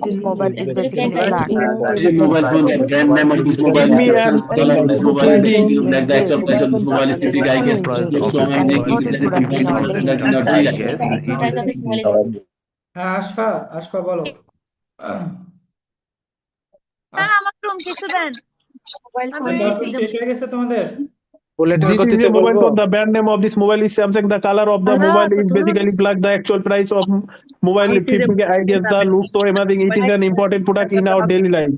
This mobile is basically black. This is mobile phone. The brand name of this mobile is Samsung. Color of this mobile is basically black. The actual price of this mobile is 50K, I guess. Looks so amazing. It is an important product in our daily life. হ্যাঁ, আশফা বলো। Sir, আমার room কিছু দেন। শেষ হয়ে গেছে তোমাদের? This is a mobile phone. The brand name of this mobile is Samsung. The color of the mobile is basically black. The actual price of mobile is 50K. I guess the look so amazing. It is an important product in our daily life.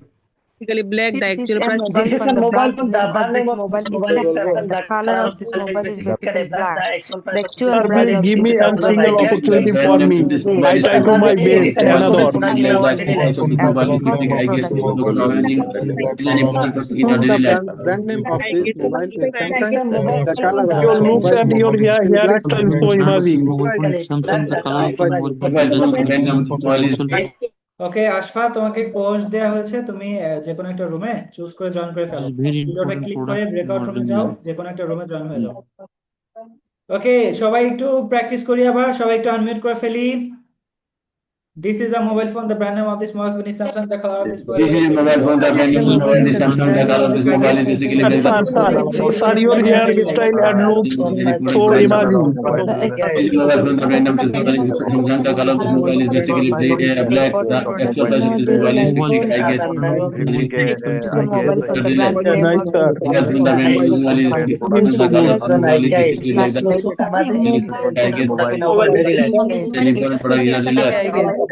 Basically black, the actual price. This is a mobile phone. The brand name of this mobile is Samsung. The color of this mobile is basically black. The actual Sir, price please of give this me a mobile single is opportunity The for brand name me. of this I mobile is try to my Samsung. best. The Another. mobile phone in black. The price of this mobile is 50K. I guess it looks so amazing. It is an important product in our daily life. Brand name of this mobile is Samsung. The color of Your this looks mobile and is your basically black. hairstyle so amazing. Mobile phone. The brand name of this mobile is ওকে আশফা, তোমাকে course দেওয়া হয়েছে, তুমি যে কোনো একটা রুমে choose করে join করে ফেলো। ভিডিওটা ক্লিক করে ব্রেকআউট রুমে যাও, যে কোনো একটা রুমে জয়েন হয়ে যাও। ওকে, সবাই একটু প্র্যাকটিস করি, আবার সবাই একটু আনমিউট করে ফেলি। This is a mobile phone. The brand name of this mobile phone is Samsung. The color of this mobile This is a mobile phone. The brand name of this mobile is Samsung. The color of this mobile is basically black. Sir, your hairstyle and looks so amazing. This is mobile phone. The brand name of this mobile is Samsung. The color of this mobile is basically black. The actual price of this mobile is 50K. I guess. Nice, sir. The brand name of this mobile is Samsung. The color of this mobile is basically black. I guess an important product in our daily life.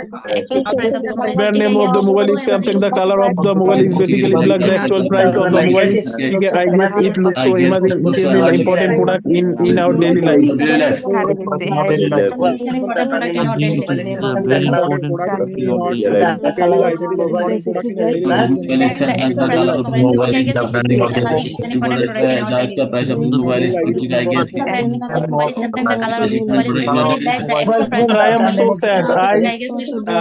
Brand name of the mobile is Samsung. The color of the mobile is basically black. The actual price of the mobile is 50K. I guess it looks so amazing. It is an important product in our daily life. The price of this mobile is 50K. I guess. I am so sad. This is a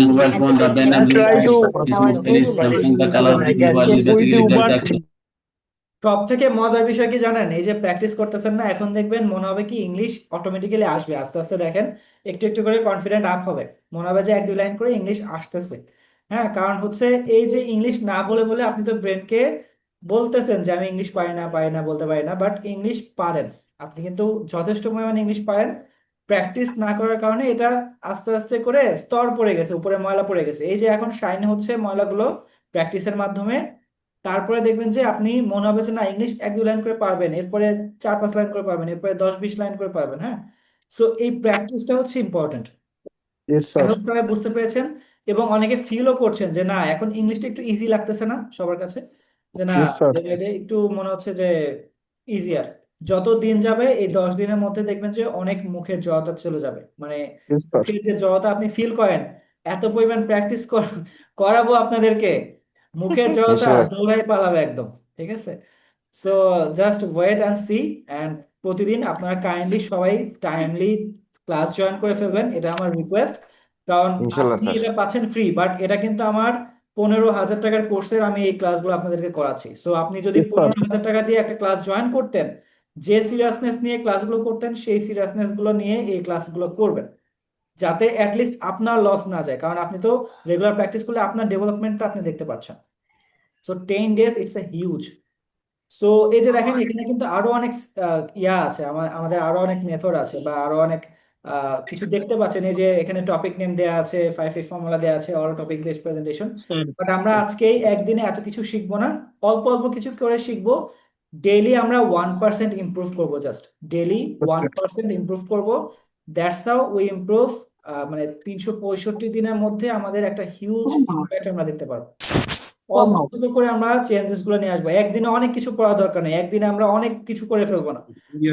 mobile phone. The brand name try to this mobile is Samsung. The color of the mobile is basically black. সব থেকে মজার বিষয় কি জানেন, এই যে practice করতেছেন না, এখন দেখবেন মনে হবে কি ইংলিশ অটোমেটিক্যালি আসবে। আস্তে আস্তে দেখেন একটু একটু করে কনফিডেন্ট আপ হবে, মনে হবে যে এক দুই লাইন করে ইংলিশ আসতেছে। হ্যাঁ, কারণ হচ্ছে এই যে ইংলিশ না বলে বলে আপনি তো ব্রেনকে বলতেছেন যে আমি ইংলিশ পারি না বলতে পারি না, বাট ইংলিশ পারেন আপনি, কিন্তু যথেষ্ট পরিমাণে ইংলিশ পারেন। প্র্যাকটিস না করার কারণে এটা আস্তে আস্তে করে স্তর পড়ে গেছে, উপরে ময়লা পড়ে গেছে। এই যে এখন শাইন হচ্ছে ময়লাগুলো প্র্যাকটিসের মাধ্যমে। তারপরে দেখবেন যে আপনি মনে হবে যে না ইংলিশ এক দুই লাইন করে পারবেন, এরপরে 4-5 লাইন করে পারবেন, এরপরে 10-20 লাইন করে পারবেন। হ্যাঁ, সো এই প্র্যাকটিসটা হচ্ছে ইম্পর্টেন্ট। আপনারা বুঝতে পেরেছেন এবং অনেকে ফিলও করছেন যে না এখন ইংলিশটা একটু ইজি লাগতেছে না সবার কাছে, যে না একটু মনে হচ্ছে যে ইজিয়ার। যত দিন যাবে এই 10 দিনের মধ্যে দেখবেন যে অনেক মুখের জড়তা চলে যাবে, মানে মুখের যে জড়তা আপনি ফিল করেন, এত পরিমাণ প্র্যাকটিস করাবো আপনাদেরকে, মুখের জড়তা দৌড়াই পালাবে একদম। ঠিক আছে, so just wait and see. And প্রতিদিন আপনারা কাইন্ডলি সবাই টাইমলি ক্লাস জয়েন করে ফেলবেন, এটা আমার রিকোয়েস্ট। কারণ আপনি এটা পাচ্ছেন ফ্রি, বাট এটা কিন্তু আমার 15,000 টাকার কোর্সের আমি এই ক্লাসগুলো আপনাদেরকে করাচ্ছি। সো আপনি যদি 15,000 টাকা দিয়ে একটা ক্লাস জয়েন করতেন, যে সিরিয়াসনেস নিয়ে ক্লাসগুলো করতেন সেই সিরিয়াসনেস গুলো নিয়ে এই ক্লাসগুলো করবেন, যাতে অ্যাটলিস্ট আপনার লস না যায়। কারণ আপনি তো রেগুলার প্র্যাকটিস করলে আপনার ডেভেলপমেন্টটা আপনি দেখতে পাচ্ছেন। So 10 days it's a huge. So এই যে দেখেন এখানে কিন্তু আরো অনেক আছে, আমাদের আরো অনেক মেথড আছে, বা আরো অনেক কিছু দেখতে পাচ্ছেন। এই যে এখানে টপিক নেম দেওয়া আছে, 5F ফর্মুলা দেওয়া আছে, all topic based presentation. But আমরা আজকে একদিনে এত কিছু শিখবো না, অল্প অল্প কিছু করে শিখবো। ডেইলি আমরা 1% ইমপ্রুভ করবো, জাস্ট ডেইলি 1% ইমপ্রুভ করবো। That's how we improve. মানে 365 দিনের মধ্যে আমাদের একটা হিউজ ইম্প্যাক্ট আমরা দেখতে পারবো। অল্প করে আমরা চেঞ্জেস গুলো নিয়ে আসবো। একদিনে অনেক কিছু করা দরকার নেই, একদিনে আমরা অনেক কিছু করে ফেলবো না,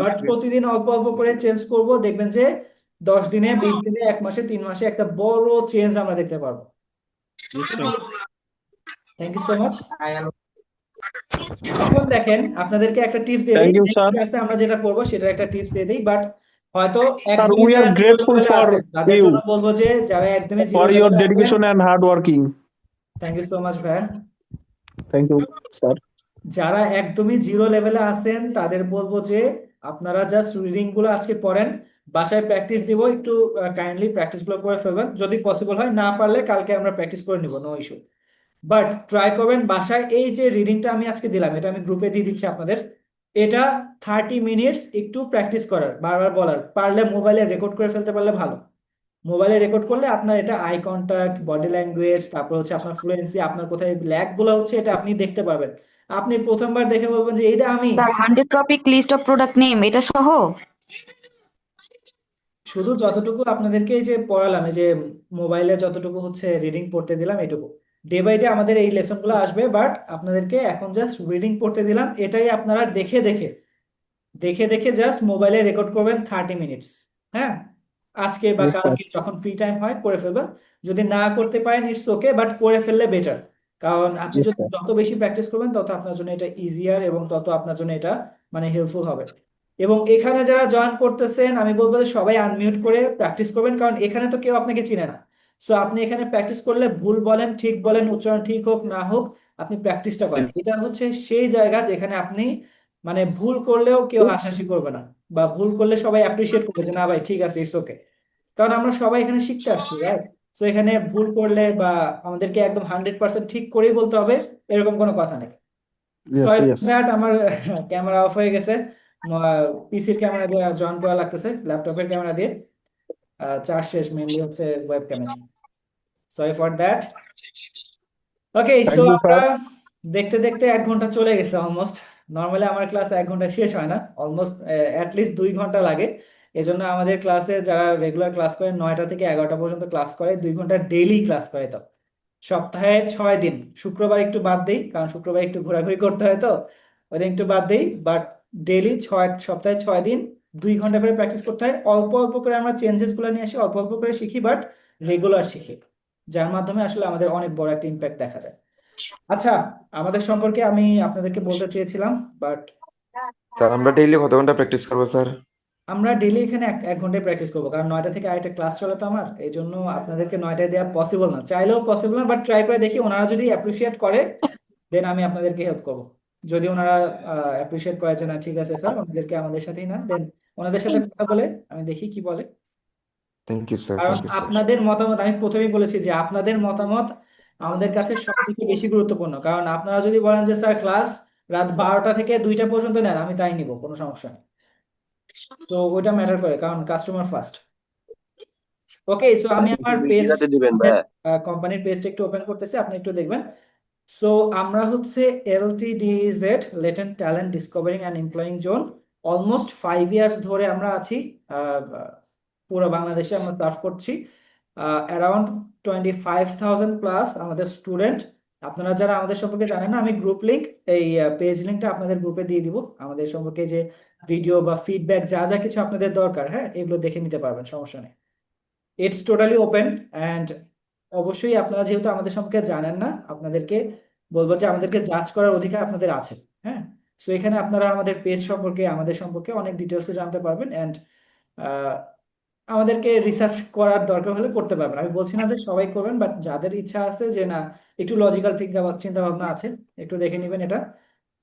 বাট প্রতিদিন অল্প অল্প করে চেঞ্জ করব। দেখবেন যে 10 দিনে, 20 দিনে, 1 মাসে, 3 মাসে একটা বড় চেঞ্জ আমরা দেখতে পারবো। Thank you so much. এখন দেখেন আপনাদেরকে একটা টিপস দিয়ে দিই, নেক্সট ক্লাসে আমরা যেটা পড়বো সেটা একটা টিপস দিয়ে দিই। বাট হয়তো একদমই তাদের জন্য বলবো যে যারা একদমই for your dedication and hard working. Thank you so much ভাইয়া। Thank you sir. যারা একদমই জিরো লেভেলে আছেন তাদের বলবো যে আপনারা জাস্ট রিডিং গুলো আজকে পড়েন, বাসায় প্র্যাকটিস দিব, একটু কাইন্ডলি প্র্যাকটিস গুলো করে ফেলবেন। যদি পসিবল হয়, না পারলে কালকে আমরা প্র্যাকটিস করে নিব, নো ইস্যু। বাট ট্রাই করবেন বাসায়। এই যে রিডিংটা আমি আজকে দিলাম, এটা আমি গ্রুপে দিয়ে দিচ্ছি আপনাদের। এটা 30 মিনিটস একটু প্র্যাকটিস করার, বারবার বলার, পারলে মোবাইলে রেকর্ড করে ফেলতে পারলে ভালো। মোবাইলে রেকর্ড করলে আপনার এটা আই কন্টাক্ট, বডি ল্যাঙ্গুয়েজ, তারপর হচ্ছে আপনার ফ্লুয়েন্সি, আপনার কোথায় ল্যাগ গুলো হচ্ছে এটা আপনি দেখতে পারবেন। আপনি প্রথমবার দেখে বলবেন যে এইটা আমি। Sir 100 topic list of product name এটা সহ শুধু যতটুকু আপনাদেরকে এই যে পড়ালাম, এই যে মোবাইলে যতটুকু হচ্ছে রিডিং পড়তে দিলাম এটুকু, ডে বাই ডে আমাদের এই লেসনগুলো আসবে, বাট আপনাদেরকে এখন জাস্ট রিডিং পড়তে দিলাম, এটাই আপনারা দেখে দেখে দেখে দেখে জাস্ট মোবাইলে রেকর্ড করবেন 30 মিনিটস। হ্যাঁ, আজকে বা Yes, sir. কালকে যখন ফ্রি টাইম হয় করে ফেলবেন। যদি না করতে পারেন ইটস ওকে, বাট করে ফেললে বেটার। কারণ আপনি Yes, যদি sir. যত বেশি প্র্যাকটিস করবেন তত আপনার জন্য এটা ইজিয়ার এবং তত আপনার জন্য এটা মানে হেল্পফুল হবে। এবং এখানে যারা জয়েন করতেছেন আমি বলবো যে সবাই আনমিউট করে প্র্যাকটিস করবেন, কারণ এখানে তো কেউ আপনাকে চিনে না। সো আপনি এখানে প্র্যাকটিস করলে ভুল বলেন ঠিক বলেন, উচ্চারণ ঠিক হোক না হোক, আপনি প্র্যাকটিসটা করেন। এটা হচ্ছে সেই জায়গা যেখানে আপনি মানে ভুল করলেও কেউ হাসাহাসি করবে না, বা ভুল করলে সবাই অ্যাপ্রিসিয়েট করবে যে না ভাই ঠিক আছে, ইটস ওকে। কারণ আমরা সবাই এখানে শিখতে আসছি, রাইট? সো এখানে ভুল করলে বা আমাদেরকে একদম 100% ঠিক করেই বলতে হবে এরকম কোনো কথা নেই। Yes, sorry yes. দ্যাট, আমার ক্যামেরা অফ হয়ে গেছে, পিসির ক্যামেরা দিয়ে জয়েন করা লাগতেছে, ল্যাপটপের ক্যামেরা দিয়ে চার্জ শেষ, মেইনলি হচ্ছে web camera. Sorry for that. Okay, Thank so you, আমরা sir. দেখতে দেখতে 1 ঘন্টা চলে গেছে অলমোস্ট। নর্মালি আমার ক্লাস 1 ঘন্টা শেষ হয় না, অলমোস্ট অ্যাটলিস্ট 2 ঘন্টা লাগে। এজন্য আমাদের ক্লাসে যারা রেগুলার ক্লাস করে 9টা থেকে 11টা পর্যন্ত ক্লাস করে, 2 ঘন্টা ডেইলি ক্লাস করে। তো সপ্তাহে 6 দিন, শুক্রবার একটু বাদ দেই কারণ শুক্রবার একটু ঘোরাঘুরি করতে হয়, তো ওই দিন একটু বাদ দেই, বাট ডেইলি সপ্তাহে 6 দিন 2 ঘন্টা করে প্র্যাকটিস করতে হয়। অল্প অল্প করে আমরা চেঞ্জেস গুলো নিয়ে আসি, অল্প অল্প করে শিখি, বাট রেগুলার শিখি, যার মাধ্যমে আসলে আমাদের অনেক বড় একটা ইম্প্যাক্ট দেখা যায়। আচ্ছা, আমাদের সম্পর্কে আমি আপনাদেরকে বলতে চেয়েছিলাম, বাট স্যার আমরা ডেইলি কত ঘন্টা প্র্যাকটিস করবো স্যার? আমরা ডেইলি এখানে 1 ঘন্টায় প্র্যাকটিস করবো, কারণ 9টা থেকে আরেকটা ক্লাস চলে তো আমার, এই জন্য আপনাদেরকে 9টায় দেওয়া পসিবল না, চাইলেও পসিবল না, বাট ট্রাই করে দেখি। ওনারা যদি অ্যাপ্রিসিয়েট করে দেন আমি আপনাদেরকে হেল্প করবো। যদি ওনারা অ্যাপ্রিসিয়েট করে যে না ঠিক আছে স্যার, ওনাদেরকে আমাদের সাথেই না, দেন ওনাদের সাথে কথা বলে আমি দেখি কি বলে। থ্যাংক ইউ স্যার, কারণ থ্যাংক ইউ স্যার। আপনাদের মতামত, আমি প্রথমেই বলেছি যে আপনাদের মতামত আমাদের কাছে সবথেকে বেশি গুরুত্বপূর্ণ। কারণ আপনারা যদি বলেন যে স্যার ক্লাস রাত 12টা থেকে 2টা পর্যন্ত নেন, আমি তাই নিব, কোনো সমস্যা নেই। তো ওইটা ম্যাটার করে, কারণ কাস্টমার ফার্স্ট। ওকে, সো আমি আমার পেজ, কোম্পানির পেজটা একটু ওপেন করতেছি, আপনি একটু দেখবেন। সো আমরা হচ্ছে LTDZ, latent talent discovering and employing zone. Almost 5 years ধরে আমরা আছি, পুরো বাংলাদেশে আমরা সার্ভ করছি। অ্যারাউন্ড 25,000 প্লাস আমাদের স্টুডেন্ট। আপনারা যারা আমাদের সম্পর্কে জানেন না, আমি গ্রুপ লিঙ্ক, এই পেজ লিঙ্কটা আপনাদের গ্রুপে দিয়ে দিব। আমাদের সম্পর্কে যে ভিডিও বা ফিডব্যাক যা যা কিছু আপনাদের দরকার, হ্যাঁ, এগুলো দেখে নিতে পারবেন, সমস্যা নেই। It's totally open. অ্যান্ড অবশ্যই আপনারা যেহেতু আমাদের সম্পর্কে জানেন না, আপনাদেরকে বলবো যে আমাদেরকে জাজ করার অধিকার আপনাদের আছে। হ্যাঁ, সো এখানে আপনারা আমাদের পেজ সম্পর্কে, আমাদের সম্পর্কে অনেক ডিটেলসে জানতে পারবেন। অ্যান্ড আমাদেরকে রিসার্চ করার দরকার হলে করতে পারবেন। আমি বলছি না যে সবাই করবেন, বাট যাদের ইচ্ছা আছে যে না একটু লজিক্যাল চিন্তা ভাবনা আছে, একটু দেখে নেবেন। এটা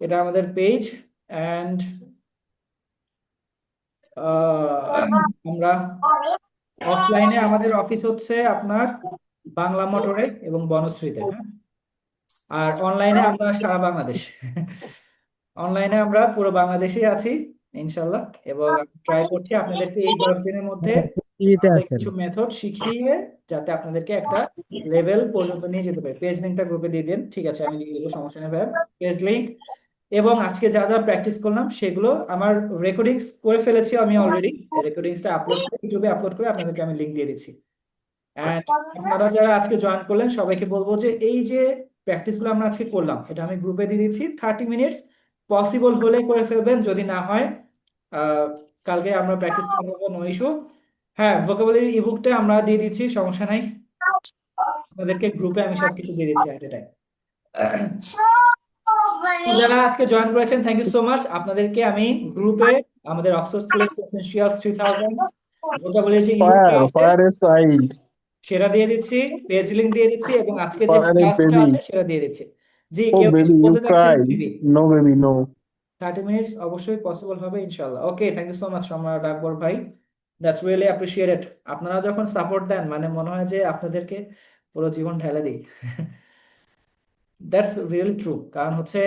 এটা আমাদের পেজ। অ্যান্ড আমরা অফলাইনে আমাদের অফিস হচ্ছে আপনার বাংলা মোটরে এবং বনশ্রীতে, হ্যাঁ। আর অনলাইনে আমরা সারা বাংলাদেশ, অনলাইনে আমরা পুরো বাংলাদেশে আছি ইনশাল্লাহ। এবং ট্রাই করছি আপনাদেরকে এই 10 দিনের মধ্যে আমাদের কিছু মেথড শিখিয়ে যাতে আপনাদেরকে একটা লেভেল পর্যন্ত নিয়ে যেতে পারি। পেজ লিঙ্কটা গ্রুপে দিয়ে দিন, ঠিক আছে, আমি দিয়ে দেবো, সমস্যা নেই ভাই। পেজ লিঙ্ক এবং আজকে যা যা প্র্যাকটিস করলাম সেগুলো আমার রেকর্ডিংস করে ফেলেছি আমি অলরেডি। রেকর্ডিংসটা আপলোড করে ইউটিউবে আপলোড করে আপনাদেরকে আমি লিঙ্ক দিয়ে দিচ্ছি। অ্যান্ড আপনারা যারা আজকে জয়েন করলেন সবাইকে বলবো যে এই যে প্র্যাকটিসগুলো আমরা আজকে করলাম এটা আমি গ্রুপে দিয়ে দিচ্ছি। 30 মিনিটস পসিবল হলে করে ফেলবেন, যদি না হয় কালকে আমরা প্র্যাকটিস করবো, নো ইস্যু। হ্যাঁ, ভোকাবুলারি ইবুকটা আমরা দিয়ে দিচ্ছি, সমস্যা নাই। আপনাদেরকে গ্রুপে আমি সবকিছু দিয়ে দিচ্ছি এট এ টাইম। যারা আজকে জয়েন করেছেন থ্যাংক ইউ সো মাচ। আপনাদেরকে আমি গ্রুপে আমাদের অক্সফোর্ড ফ্লেক্স এসেনশিয়ালস 3000 ভোকাবুলারি যে ইবুকটা আছে সেটা দিয়ে দিচ্ছি, পেজ লিংক দিয়ে দিচ্ছি, এবং আজকে যে ক্লাসটা আছে সেটা দিয়ে দিচ্ছি। জি, কেউ কিছু বলতে চাচ্ছেন? No baby no. 30 মিনিটস অবশ্যই পসিবল হবে ইনশাআল্লাহ। Okay, thank you so much Samrat Akbar ভাই, দ্যাটস রিয়েলি অ্যাপ্রিশিয়েটেড। আপনারা যখন সাপোর্ট দেন মানে মনে হয় যে আপনাদেরকে পুরো জীবন ঢেলে দিই। That's really true. কারণ হচ্ছে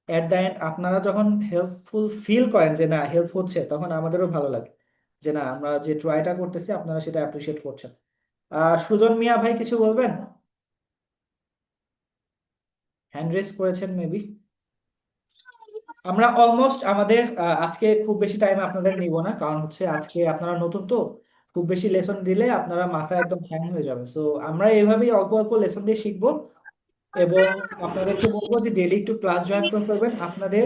এট দ্য এন্ড আপনারা যখন হেল্পফুল ফিল করেন যে না হেল্প হচ্ছে, তখন আমাদেরও ভালো লাগে যে না আমরা যে ট্রাইটা করতেছি আপনারা সেটা অ্যাপ্রিশিয়েট করছেন। সুজন মিয়া ভাই কিছু বলবেন? হ্যান্ড রেজ করেছেন মেবি। আমরা অলমোস্ট আমাদের আজকে খুব বেশি টাইম আপনাদের নিব না, কারণ হচ্ছে আজকে আপনারা নতুন তো, খুব বেশি লেসন দিলে আপনারা মাথা একদম হ্যাং হয়ে যাবে। সো আমরা এইভাবেই অল্প অল্প লেসন দিয়ে শিখবো, এবং আপনাদেরকে বলবো যে ডেইলি একটু ক্লাস জয়েন করে ফেলবেন, আপনাদের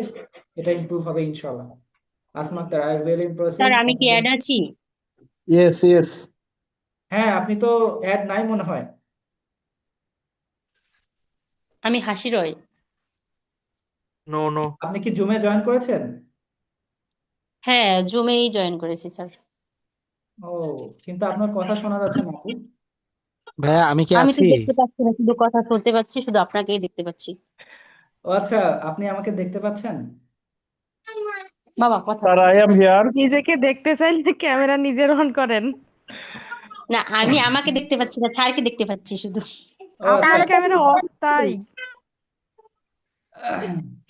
এটা ইমপ্রুভ হবে ইনশাল্লাহ। Asma Akter, I very impressive. Sir আমি কি অ্যাড আছি? Yes. হ্যাঁ, আপনি তো অ্যাড নাই মনে হয়। আমি হাসি রয়। No. আপনি কি জুমে জয়েন করেছেন? হ্যাঁ, জুমেই জয়েন করেছি স্যার। ও, কিন্তু আপনার কথা শোনা যাচ্ছে না আপু। ভাইয়া আমি কি আমি তো আছি? দেখতে পাচ্ছি না, শুধু কথা শুনতে পাচ্ছি, শুধু আপনাকেই দেখতে পাচ্ছি। ও আচ্ছা, আপনি আমাকে দেখতে পাচ্ছেন? বাবা কথা Sir, I am here. নিজেকে দেখতে চাইলে ক্যামেরা নিজের অন করেন। না, আমি আমাকে দেখতে পাচ্ছি না, স্যারকে দেখতে পাচ্ছি শুধু। আপনার ক্যামেরা অফ তাই।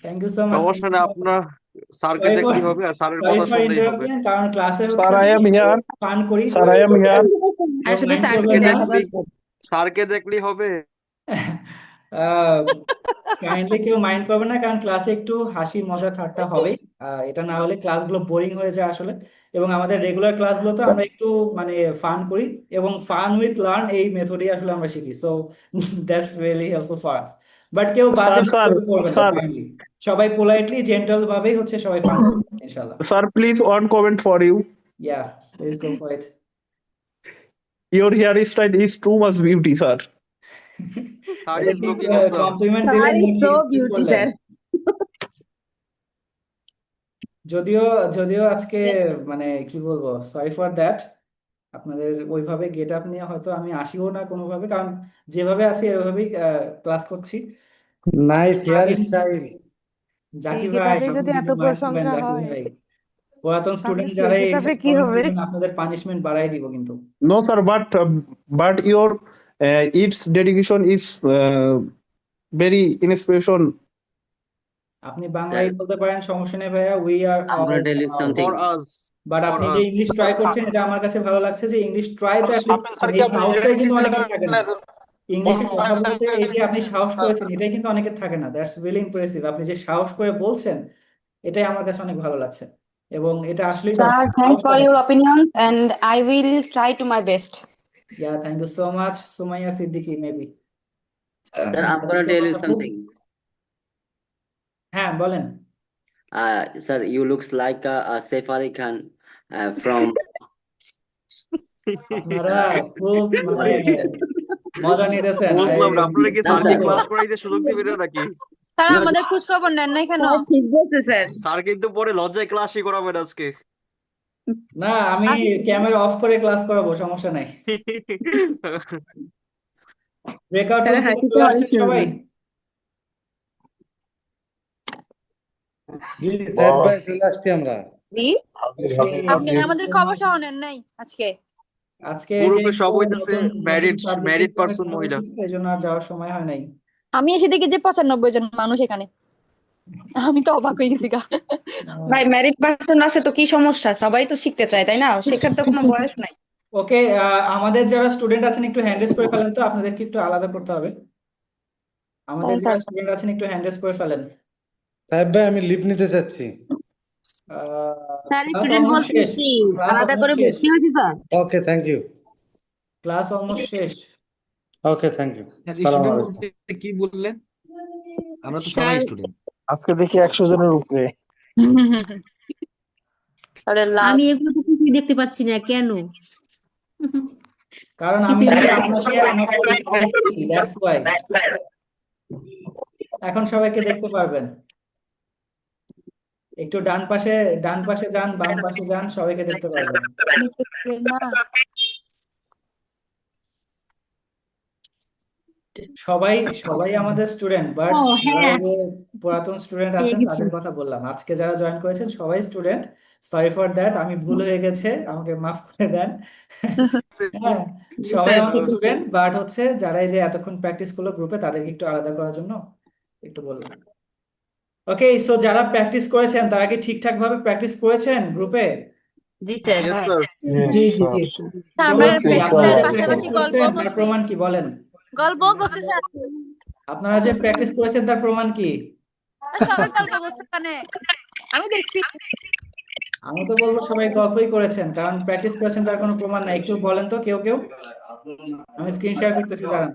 Thank you so much. সমস্যা নেই, আপনার স্যারকে দেখলেই হবে আর স্যারের সরি কথা ফর শুনলেই হবে। ইন্টারাপ্টিং, কারণ ক্লাসে Sir, হচ্ছে I am here. ফান করি। Sir, I am here. আর শুধু স্যারকে দেখা দরকার। স্যারকে দেখলেই হবে। কাইন্ডলি কেউ মাইন্ড করবে না, কারণ ক্লাসে একটু হাসি মজা ঠাট্টা হবেই। এটা না হলে ক্লাসগুলো বোরিং হয়ে যায় আসলে, এবং আমাদের রেগুলার ক্লাসগুলো তো আমরা একটু মানে ফান করি, এবং ফান উইথ লার্ন এই মেথডই আসলে আমরা শিখি। So that's really helpful for us. But কেউ বাজে করবে না কাইন্ডলি, সবাই পোলাইটলি জেন্টাল ভাবেই হচ্ছে সবাই ফান করবে ইনশাআল্লাহ। Sir, please one comment for you. Yeah, please go for it. Your hairstyle is too much beauty, sir. Sir is looking awesome. Compliment দিলেন নাকি কি করলেন? যদিও আজকে মানে কি বলবো, সরি ফর দ্যাট, আপনাদের ওইভাবে গেট আপ নিয়ে হয়তো আমি আসিও না কোনোভাবে, কারণ যেভাবে আছি এভাবেই ক্লাস করছি। Nice hair style. জাকির এই ভাই, গেটাপে যদি এত প্রশংসা হয়, জাকির ভাই, পুরাতন তাহলে স্টুডেন্ট সেই যারা এই গেটাপে কি হবে? আপনাদের পানিশমেন্ট বাড়াই দিব কিন্তু। No, sir, but your its dedication is very inspiration. আপনি বাংলায় বলতে পারেন, সমস্যা নেই ভাইয়া। We are For us. But আপনি যে ইংলিশ ট্রাই করছেন, এটা আমার কাছে ভালো লাগছে যে ইংলিশ ট্রাই তো অ্যাটলিস্ট করছেন। এই সাহসটাই কিন্তু অনেকের থাকে না, ইংলিশে কথা বলতে। এই যে আপনি সাহস করেছেন, এটাই কিন্তু অনেকের থাকে না। That's really impressive. আপনি যে সাহস করে বলছেন, এটাই আমার কাছে অনেক ভালো লাগছে, এবং এটা আসলে Sir, thanks for your opinions, and I will try to my best. Yeah, thank you so much, Sumaya Siddiqui, maybe. Sir, I'm gonna tell you something. হ্যাঁ বলেন। Sir, you looks like a Saif Ali Khan from. আপনারা খুব মানে মজা নিতেছেন। বললাম না, আপনারা কি স্যারকে ক্লাস করাইতে সুযোগ দিবেন নাকি? স্যার আমাদের খোঁজ খবর নেন নাই কেন? ঠিক বলছে স্যার। স্যার কিন্তু পরে লজ্জায় ক্লাসই করাবেন আজকে। না, আমি ক্যামেরা অফ করে ক্লাস করাবো, সমস্যা নাই। ব্রেকআউট রুম থেকে চলে আসছেন সবাই? জি স্যার, ভাই চলে আসছি আমরা। আপনি আমাদের খবর সহ নেন নাই আজকে? আজকে গ্রুপে সব হইতাছে ম্যারিড পারসন মহিলা, এইজন্য আর যাওয়ার সময় হয় নাই। আমি এসে দেখি যে 95 জন মানুষ এখানে, আমি তো অবাক হয়ে গেছি গা। ভাই ম্যারিড পারসন আছে তো কি সমস্যা? সবাই তো শিখতে চায়, তাই না? শেখার তো কোনো বয়স নাই। ওকে, আমাদের যারা স্টুডেন্ট আছেন একটু হ্যান্ড রেজ করে ফেলেন তো, আপনাদেরকে একটু আলাদা করতে হবে। আমাদের যারা স্টুডেন্ট আছেন একটু হ্যান্ড রেজ করে ফেলেন। সাহেব ভাই, আমি লিভ নিতে চাচ্ছি। স্যার স্টুডেন্ট বলতেছি, আলাদা করে ভর্তি হয়েছি sir. Okay, thank you. Class almost শেষ। Okay, thank you. স্টুডেন্ট বলতে কি বললেন? আমরা তো সবাই স্টুডেন্ট। আজকে দেখি 100 জনের উপরে। আমি এগুলো তো কিছুই দেখতে পাচ্ছি না কেন? কারণ আমি আপনাকে দ্যাটস ওয়াই। এখন সবাইকে দেখতে পারবেন। একটু ডান পাশে যান, বাম পাশে যান, সবাইকে দেখতে পারবেন। সবাই আমাদের স্টুডেন্ট, বাট যারা যে পুরাতন স্টুডেন্ট আছেন তাদের কথা বললাম। আজকে যারা জয়েন করেছেন সবাই স্টুডেন্ট। সরি ফর দ্যাট, আমি ভুল হয়ে গেছে, আমাকে মাফ করে দেন। হ্যাঁ, সবাই আমাদের স্টুডেন্ট, বাট হচ্ছে যারা এই যে এতক্ষণ প্র্যাকটিস করলো গ্রুপে, তাদেরকে একটু আলাদা করার জন্য একটু বললাম। ওকে, সো যারা প্র্যাকটিস করেছেন তারা কি ঠিকঠাক ভাবে প্র্যাকটিস করেছেন গ্রুপে? জি স্যার। Yes sir. আমরা প্র্যাকটিসের পাশাপাশি গল্প তার প্রমাণ কি বলেন? গল্প করতে স্যার। আপনারা যে প্র্যাকটিস করেছেন তার প্রমাণ কি? সবাই গল্প করছে ওখানে, আমি দেখছি। আমি তো বলবো সবাই গল্পই করেছেন, কারণ প্র্যাকটিস করেছেন তার কোনো প্রমাণ নাই। একটু বলেন তো কেউ কেউ, আমি স্ক্রিন শেয়ার করতেছি, দাঁড়ান।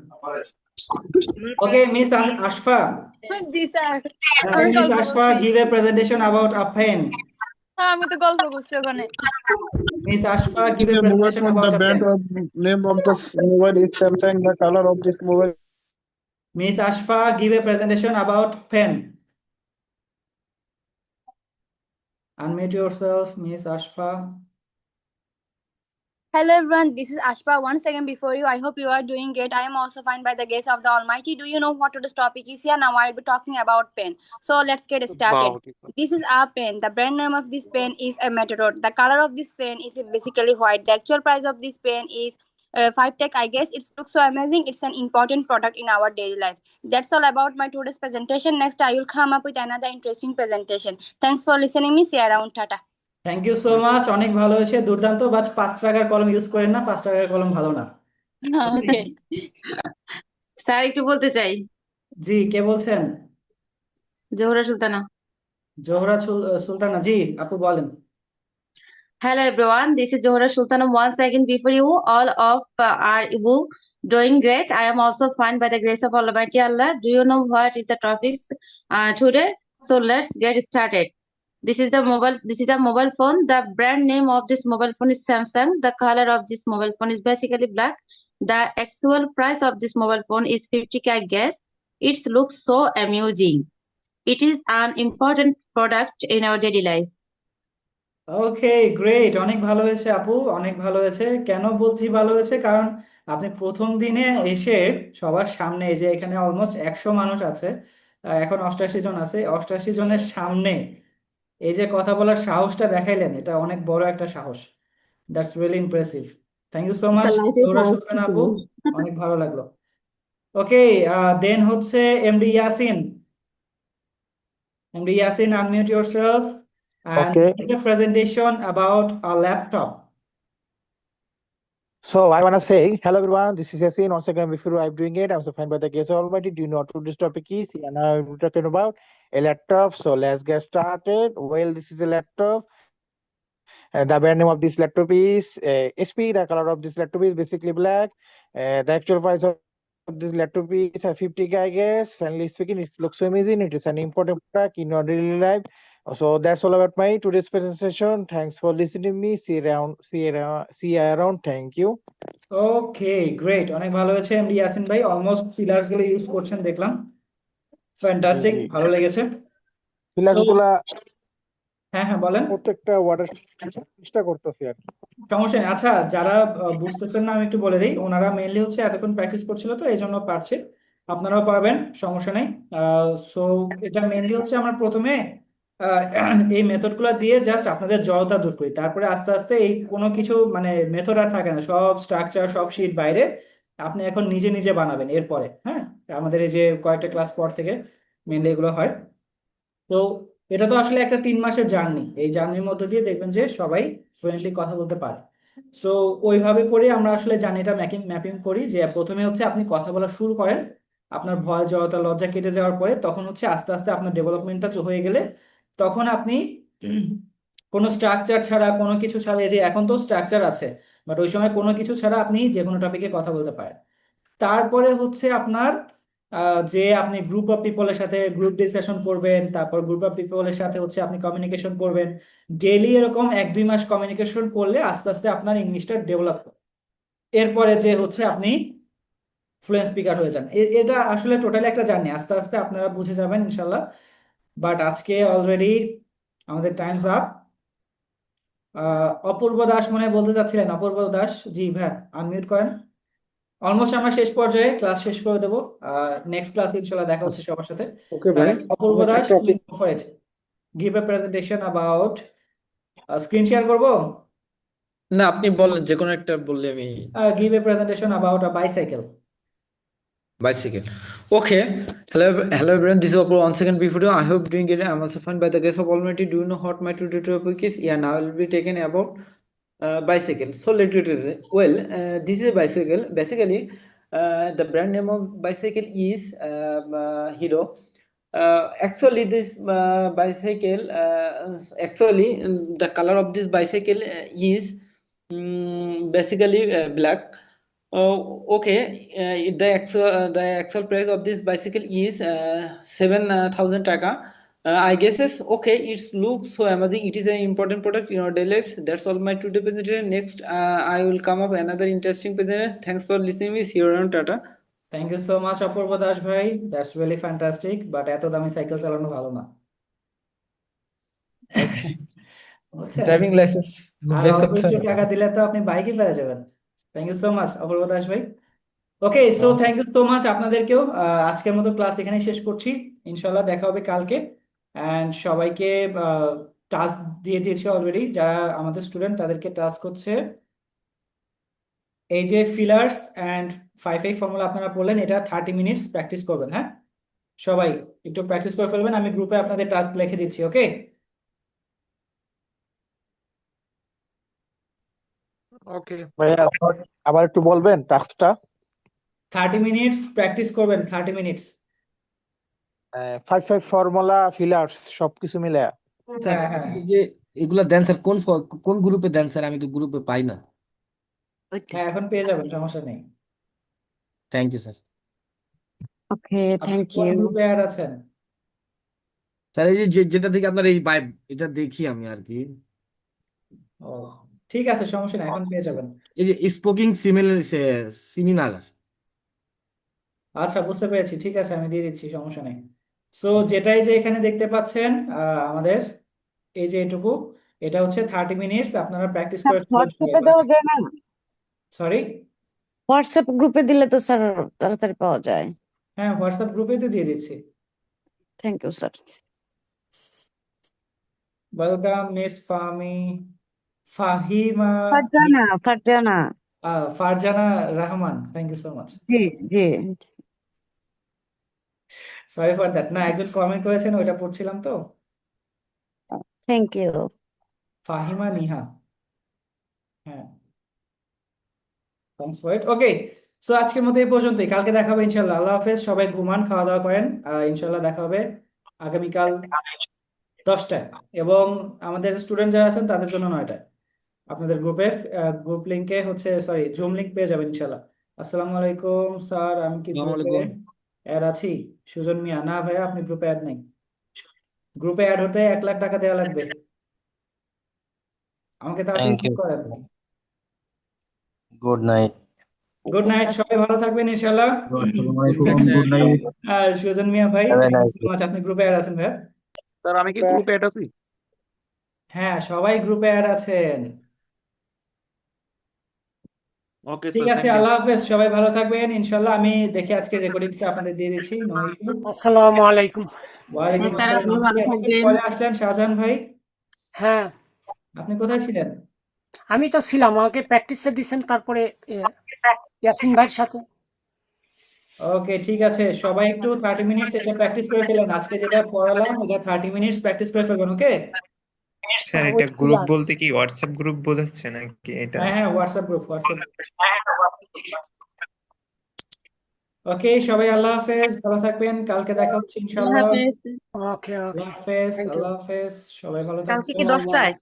ওকে, মিস আশফা, জি স্যার, মিস আমি গল্প আশফা করছি। give a presentation about a pen. হ্যাঁ, আমি তো গল্প করছি ওখানে। Miss Ashfa give This a is a mobile presentation phone. about The a brand pen. of name of the mobile is Samsung. The color of this mobile. Miss Ashfa give a presentation about pen. Unmute yourself, Miss Ashfa. Hello everyone, this is Ashpa. One second before you, I hope you are doing great. I am also fine by the grace of the Almighty. Do you know what today's topic is? Here now I'll be talking about pen. So let's get started. This is our pen. The brand name of this pen is a Metadot. The color of this pen is basically white. The actual price of this pen is 5 tech. I guess it looks so amazing. It's an important product in our daily life. That's all about my today's presentation. Next I will come up with another interesting presentation. Thanks for listening me. See you around. Tata. Thank you so much, অনেক ভালো হয়েছে, দুর্দান্ত। But 5 টাকার কলম use করেন না, 5 টাকার কলম ভালো না। ওকে স্যার একটু বলতে চাই। জি, কে বলছেন? জোহরা সুলতানা। জোহরা সুলতানা, জি আপু বলেন। Hello everyone, this is Johra Sultana. Once again, before you, all of are you doing great? I am also fine by the grace of Almighty Allah. Do you know what is the topics today? So let's get started. This is a mobile phone. The brand name of this mobile phone is Samsung. The color of this mobile phone is basically black. The actual price of this mobile phone is 50K, I guess. It looks so amusing. It is an important product in our daily life. Okay great, অনেক ভালো হয়েছে আপু, অনেক ভালো হয়েছে। কেন বলছি ভালো হয়েছে? কারণ আপনি প্রথম দিনে এসে সবার সামনে, এই যে এখানে অলমোস্ট 100 মানুষ আছে, এখন 88 জন আছে, 88 জনের সামনে এই যে কথা বলার সাহসটা দেখাইলেন, এটা অনেক বড় একটা সাহস। That's really impressive. Thank you so much Zohra Sultana আপু, অনেক ভালো লাগলো। ওকে, দেন হচ্ছে MD Yasin. MD Yasin, unmute yourself and Okay. give a presentation about a laptop. So I want to say hello everyone. This is Yasin. Once again, before I'm doing it, I'm so fine by the grace of Almighty. Do you know what this topic is? And now we're talking about a laptop. So let's get started. Well, this is a laptop. The brand name of this laptop is HP. The color of this laptop is basically black. The actual price of this laptop is 50K, I guess. Frankly speaking, it looks so amazing. It is an important product in your daily life. So that's all about my today's presentation. Thanks for listening to me. See you around. Thank you. Okay great, অনেক ভালো হয়েছে MD Yasin ভাই, almost pillars গুলো use করছেন দেখলাম, fantastic, ভালো লেগেছে। Pillars গুলা হ্যাঁ হ্যাঁ বলেন। প্রত্যেকটা ওয়ার্ডের চেষ্টা করতেছি আর কি। সমস্যা নেই। আচ্ছা, যারা বুঝতেছেন না আমি একটু বলে দিই, ওনারা মেইনলি হচ্ছে এতক্ষণ প্র্যাকটিস করছিল তো এই জন্য পারছে, আপনারাও পারবেন, সমস্যা নেই। সো এটা মেইনলি হচ্ছে আমরা প্রথমে এই মেথডগুলো দিয়ে জাস্ট আপনাদের জড়তা দূর করি, তারপরে আস্তে আস্তে এই কোনো কিছু মানে মেথড আর থাকে না, সব স্ট্রাকচার সব শীট বাইরে, আপনি এখন নিজে নিজে বানাবেন এরপরে। হ্যাঁ, আমাদের এই যে কয়েকটা ক্লাস পর থেকে মেইনলি এগুলো হয়। তো এটা তো আসলে একটা 3 মাসের জার্নি, এই জার্নির মধ্যে দিয়ে দেখবেন যে সবাই ফ্লুয়েন্টলি কথা বলতে পারে। সো ওইভাবে করে আমরা আসলে জার্নিটা ম্যাপিং করি, যে প্রথমে হচ্ছে আপনি কথা বলা শুরু করেন, আপনার ভয় জড়তা লজ্জা কেটে যাওয়ার পরে তখন হচ্ছে আস্তে আস্তে আপনার ডেভেলপমেন্টটা হয়ে গেলে তখন আপনি কোনো স্ট্রাকচার ছাড়া কোনো কিছু ছাড়া, এই যে এখন তো স্ট্রাকচার আছে বাট ওই সময় কোনো কিছু ছাড়া আপনি যে কোনো টপিকে কথা বলতে পারেন। তারপরে হচ্ছে আপনার যে আপনি গ্রুপ অফ পিপলের সাথে গ্রুপ ডিসকাশন করবেন, তারপর গ্রুপ অফ পিপলের সাথে হচ্ছে আপনি কমিউনিকেশন করবেন ডেইলি, এরকম 1-2 মাস কমিউনিকেশন করলে আস্তে আস্তে আপনার ইংলিশটা ডেভেলপ হবে। এরপরে যে হচ্ছে আপনি ফ্লুয়েন্ট স্পিকার হয়ে যান। এটা আসলে টোটালি একটা জার্নি, আস্তে আস্তে আপনারা বুঝে যাবেন ইনশাল্লাহ। বাট আজকে অলরেডি আমাদের টাইমস আপ। অপূর্ব দাস মনে বলতে চাচ্ছিলেন, অপূর্ব দাস, জি ভাই আনমিউট করেন। অলমোস্ট আমরা শেষ পর্যায়ে, ক্লাস শেষ করে দেবো, নেক্সট ক্লাস ইনশাআল্লাহ দেখা হচ্ছে সবার সাথে। ওকে ভাই, Apurba Das, please go for it, give a presentation about, screen share করব না, আপনি বলেন, যে কোনো একটা বললে আমি। Give a presentation about a bicycle. Bicycle. Okay. Hello everyone. This is Oppo. Once again, before you, I hope doing it. I'm also fine by the grace of Almighty. Do you know what my today topic is? Yeah, now I will be taking about bicycle. So let's get it. Well, this is a bicycle. Basically, the brand name of bicycle is Hero. Actually, this bicycle, actually, the color of this bicycle is basically black. Okay, the actual price of this bicycle is 7,000 taka. I guess is okay. It looks so amazing. It is an important product in our daily lives. That's all my today presentation. Next, I will come up another interesting presentation. Thanks for listening. Me. See you around. Tata. Thank you so much Apurba Das ভাই, that's really fantastic, but এত দামি cycle চালানো ভালো না। বুঝছেন? Driving licence আর বের অল্প করতে একটু হবে। টাকা দিলে তো আপনি বাইকই পেয়ে যাবেন। Thank you so much Apurba Das ভাই। Okay, so thank you so much আপনাদেরকেও। আজকের মতো ক্লাস এখানেই শেষ করছি। ইনশাল্লাহ দেখা হবে কালকে। অ্যান্ড সবাইকে টাস্ক দিয়ে দিয়েছি অলরেডি, যারা আমাদের স্টুডেন্ট তাদেরকে টাস্ক হচ্ছে এই যে ফিলার্স অ্যান্ড 5A ফর্মুলা আপনারা পড়লেন, এটা 30 মিনিটস প্র্যাকটিস করবেন। হ্যাঁ, সবাই একটু প্র্যাকটিস করে ফেলবেন। আমি গ্রুপে আপনাদের টাস্ক লিখে দিচ্ছি। ওকে, ওকে ভাইয়া আবার একটু বলবেন টাস্কটা? 30 মিনিটস প্র্যাকটিস করবেন, 30 মিনিটস। 5 ফর্মুলা ফিলার্স সবকিছু মিলে। স্যার হ্যাঁ হ্যাঁ এই যে এগুলা দেন স্যার, কোন গ্রুপে দেন স্যার? আমি তো গ্রুপে পাই না। হ্যাঁ, এখন পেয়ে যাবেন, সমস্যা নেই। Thank you sir. Okay, আপনি thank কোন you. গ্রুপে অ্যাড আছেন? স্যার এই যে যেটা থেকে আপনার এই ভাইব, এটা দেখি আমি আর কি। ও ঠিক আছে, সমস্যা নেই, এখন পেয়ে যাবেন। এই যে স্পোকিং সেমিনার। আচ্ছা, বুঝতে পেরেছি, ঠিক আছে, আমি দিয়ে দিচ্ছি, সমস্যা নেই। সো যেটাই যে এখানে দেখতে পাচ্ছেন আমাদের এই যে এটুকু, এটা হচ্ছে 30 মিনিটস। আপনারা প্র্যাকটিস করে হোয়াটসঅ্যাপে দেওয়া যায় না? সরি, হোয়াটসঅ্যাপ গ্রুপে দিলে তো স্যার তাড়াতাড়ি পাওয়া যায়। হ্যাঁ হোয়াটসঅ্যাপ গ্রুপেই তো দিয়ে দিচ্ছি। Thank you sir. Welcome miss Fahima Farzana Farzana Rahman, thank you so much. জি জি। Sorry for that. না, একজন কমেন্ট করেছেন, ওইটা পড়ছিলাম তো। Thank you. ফাহিমা নিহা, হ্যাঁ, thanks for it. Okay, so আজকের মতো এই পর্যন্তই। কালকে দেখা হবে ইনশাল্লাহ। আল্লাহ হাফেজ, সবাই ঘুমান, খাওয়া দাওয়া করেন। ইনশাল্লাহ দেখা হবে আগামীকাল 10টায়, এবং আমাদের স্টুডেন্ট যারা আছেন তাদের জন্য 9টায়। আপনাদের গ্রুপ লিঙ্কে হচ্ছে, সরি, জুম লিঙ্ক পেয়ে যাবেন ইনশাল্লাহ। আসসালামু আলাইকুম স্যার, আমি কি আসসালামু গ্রুপে আলাইকুম। অ্যাড আছি? সুজন মিয়া, না ভাইয়া, আপনি গ্রুপে অ্যাড নেই। গ্রুপে অ্যাড হতে 1 লাখ টাকা দেওয়া লাগবে। আমাকে তাড়াতাড়ি থ্যাংক ঠিক ইউ। করেন। Good night. গুড নাইট, সবাই ভালো থাকবেন ইনশাল্লাহ। আসসালামু আলাইকুম, গুড নাইট। সুজন মিয়া ভাই, have a thank you nice so much. আপনি গ্রুপে অ্যাড আছেন ভাইয়া? স্যার আমি কি গ্রুপে অ্যাড আছি? হ্যাঁ, সবাই গ্রুপে অ্যাড আছেন। ওকে ঠিক স্যার, আছে, থ্যাংক ইউ। আল্লাহ হাফেজ, সবাই ভালো থাকবেন ইনশাল্লাহ। আমি দেখি আজকে রেকর্ডিংসটা আপনাদের দিয়ে দিচ্ছি, নো ইস্যু। আসসালামু আলাইকুম। ওয়ালাইকুম স্যার আসসালাম। আপনি আপনি ভালো এতক্ষণ থাকবেন। পরে আসলেন শাহজাহান ভাই, হ্যাঁ, আপনি কোথায় ছিলেন? আমি তো ছিলাম, আমাকে প্র্যাকটিসে দিয়েছেন, তারপরে ইয়াসিন ভাইয়ের সাথে। ওকে, ঠিক আছে, সবাই একটু 30 মিনিটস এটা প্র্যাকটিস করে ফেলেন। আজকে যেটা পড়ালাম এটা 30 মিনিটস প্র্যাকটিস করে ফেলবেন। ওকে স্যার এটা গ্রুপ বলতে কি হোয়াটসঅ্যাপ গ্রুপ বোঝাচ্ছে নাকি এটা? হ্যাঁ হ্যাঁ, হোয়াটসঅ্যাপ গ্রুপ। ওকে, সবাই আল্লাহ হাফেজ, ভালো থাকবেন, কালকে দেখা হচ্ছে ইনশাআল্লাহ। ওকে আল্লাহ হাফেজ, আল্লাহ হাফেজ, সবাই ভালো কালকে কি থাকবেন। 10টায়?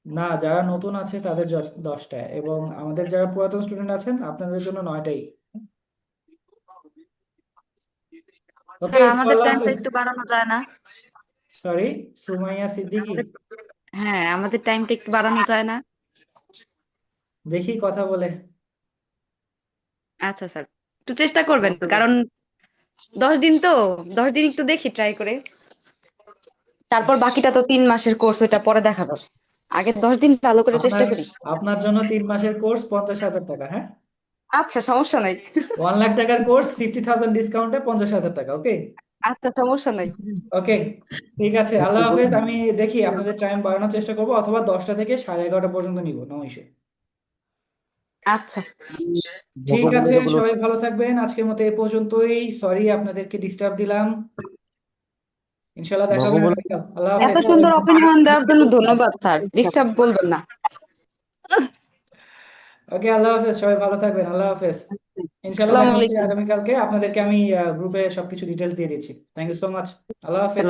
না, যারা নতুন আছে তাদের 10টায়, এবং আমাদের যারা পুরাতন স্টুডেন্ট আছেন আপনাদের জন্য 9টায়। ওকে, স্যার আমাদের আল্লাহ টাইমটা হাফেজ। একটু বাড়ানো যায় না? সরি, সুমাইয়া সিদ্দিকী, হ্যাঁ, আমাদের টাইমটা একটু বাড়ানো যায় না? দেখি কথা বলে। আচ্ছা স্যার, একটু চেষ্টা করবেন, কারণ 10 দিন তো, 10 দিন একটু দেখি ট্রাই করে। তারপর বাকিটা তো 3 মাসের কোর্স, ওটা পরে দেখা যাবে। আগে 10 দিন ভালো করে চেষ্টা করি। আপনার জন্য 3 মাসের কোর্স 50,000 টাকা। হ্যাঁ, আচ্ছা, সমস্যা নাই। 1 লাখ টাকার কোর্স 50,000 ডিসকাউন্টে 50,000 টাকা। ওকে আচ্ছা, সমস্যা নাই। ওকে, ঠিক আছে, আল্লাহ হাফেজ। আমি দেখি আপনাদের টাইম বাড়ানোর চেষ্টা করবো, অথবা 10টা থেকে 11:30 পর্যন্ত নিব, নো ইস্যু। আচ্ছা, ঠিক আছে, সবাই ভালো থাকবেন। আজকের মতো এই পর্যন্তই। সরি আপনাদেরকে ডিস্টার্ব দিলাম। ইনশাআল্লাহ দেখা হবে আগামীকাল। আল্লাহ এত হাফেজ। সুন্দর অপিনিয়ন দেওয়ার জন্য ধন্যবাদ স্যার। ডিস্টার্ব বলবেন না। ওকে, আল্লাহ হাফেজ, সবাই ভালো থাকবেন, আল্লাহ হাফেজ। ইনশাআল্লাহ দেখা হচ্ছে আগামীকালকে। আপনাদেরকে আমি গ্রুপে সবকিছু ডিটেলস দিয়ে দিচ্ছি। থ্যাংক ইউ সো মাচ, আল্লাহ হাফেজ।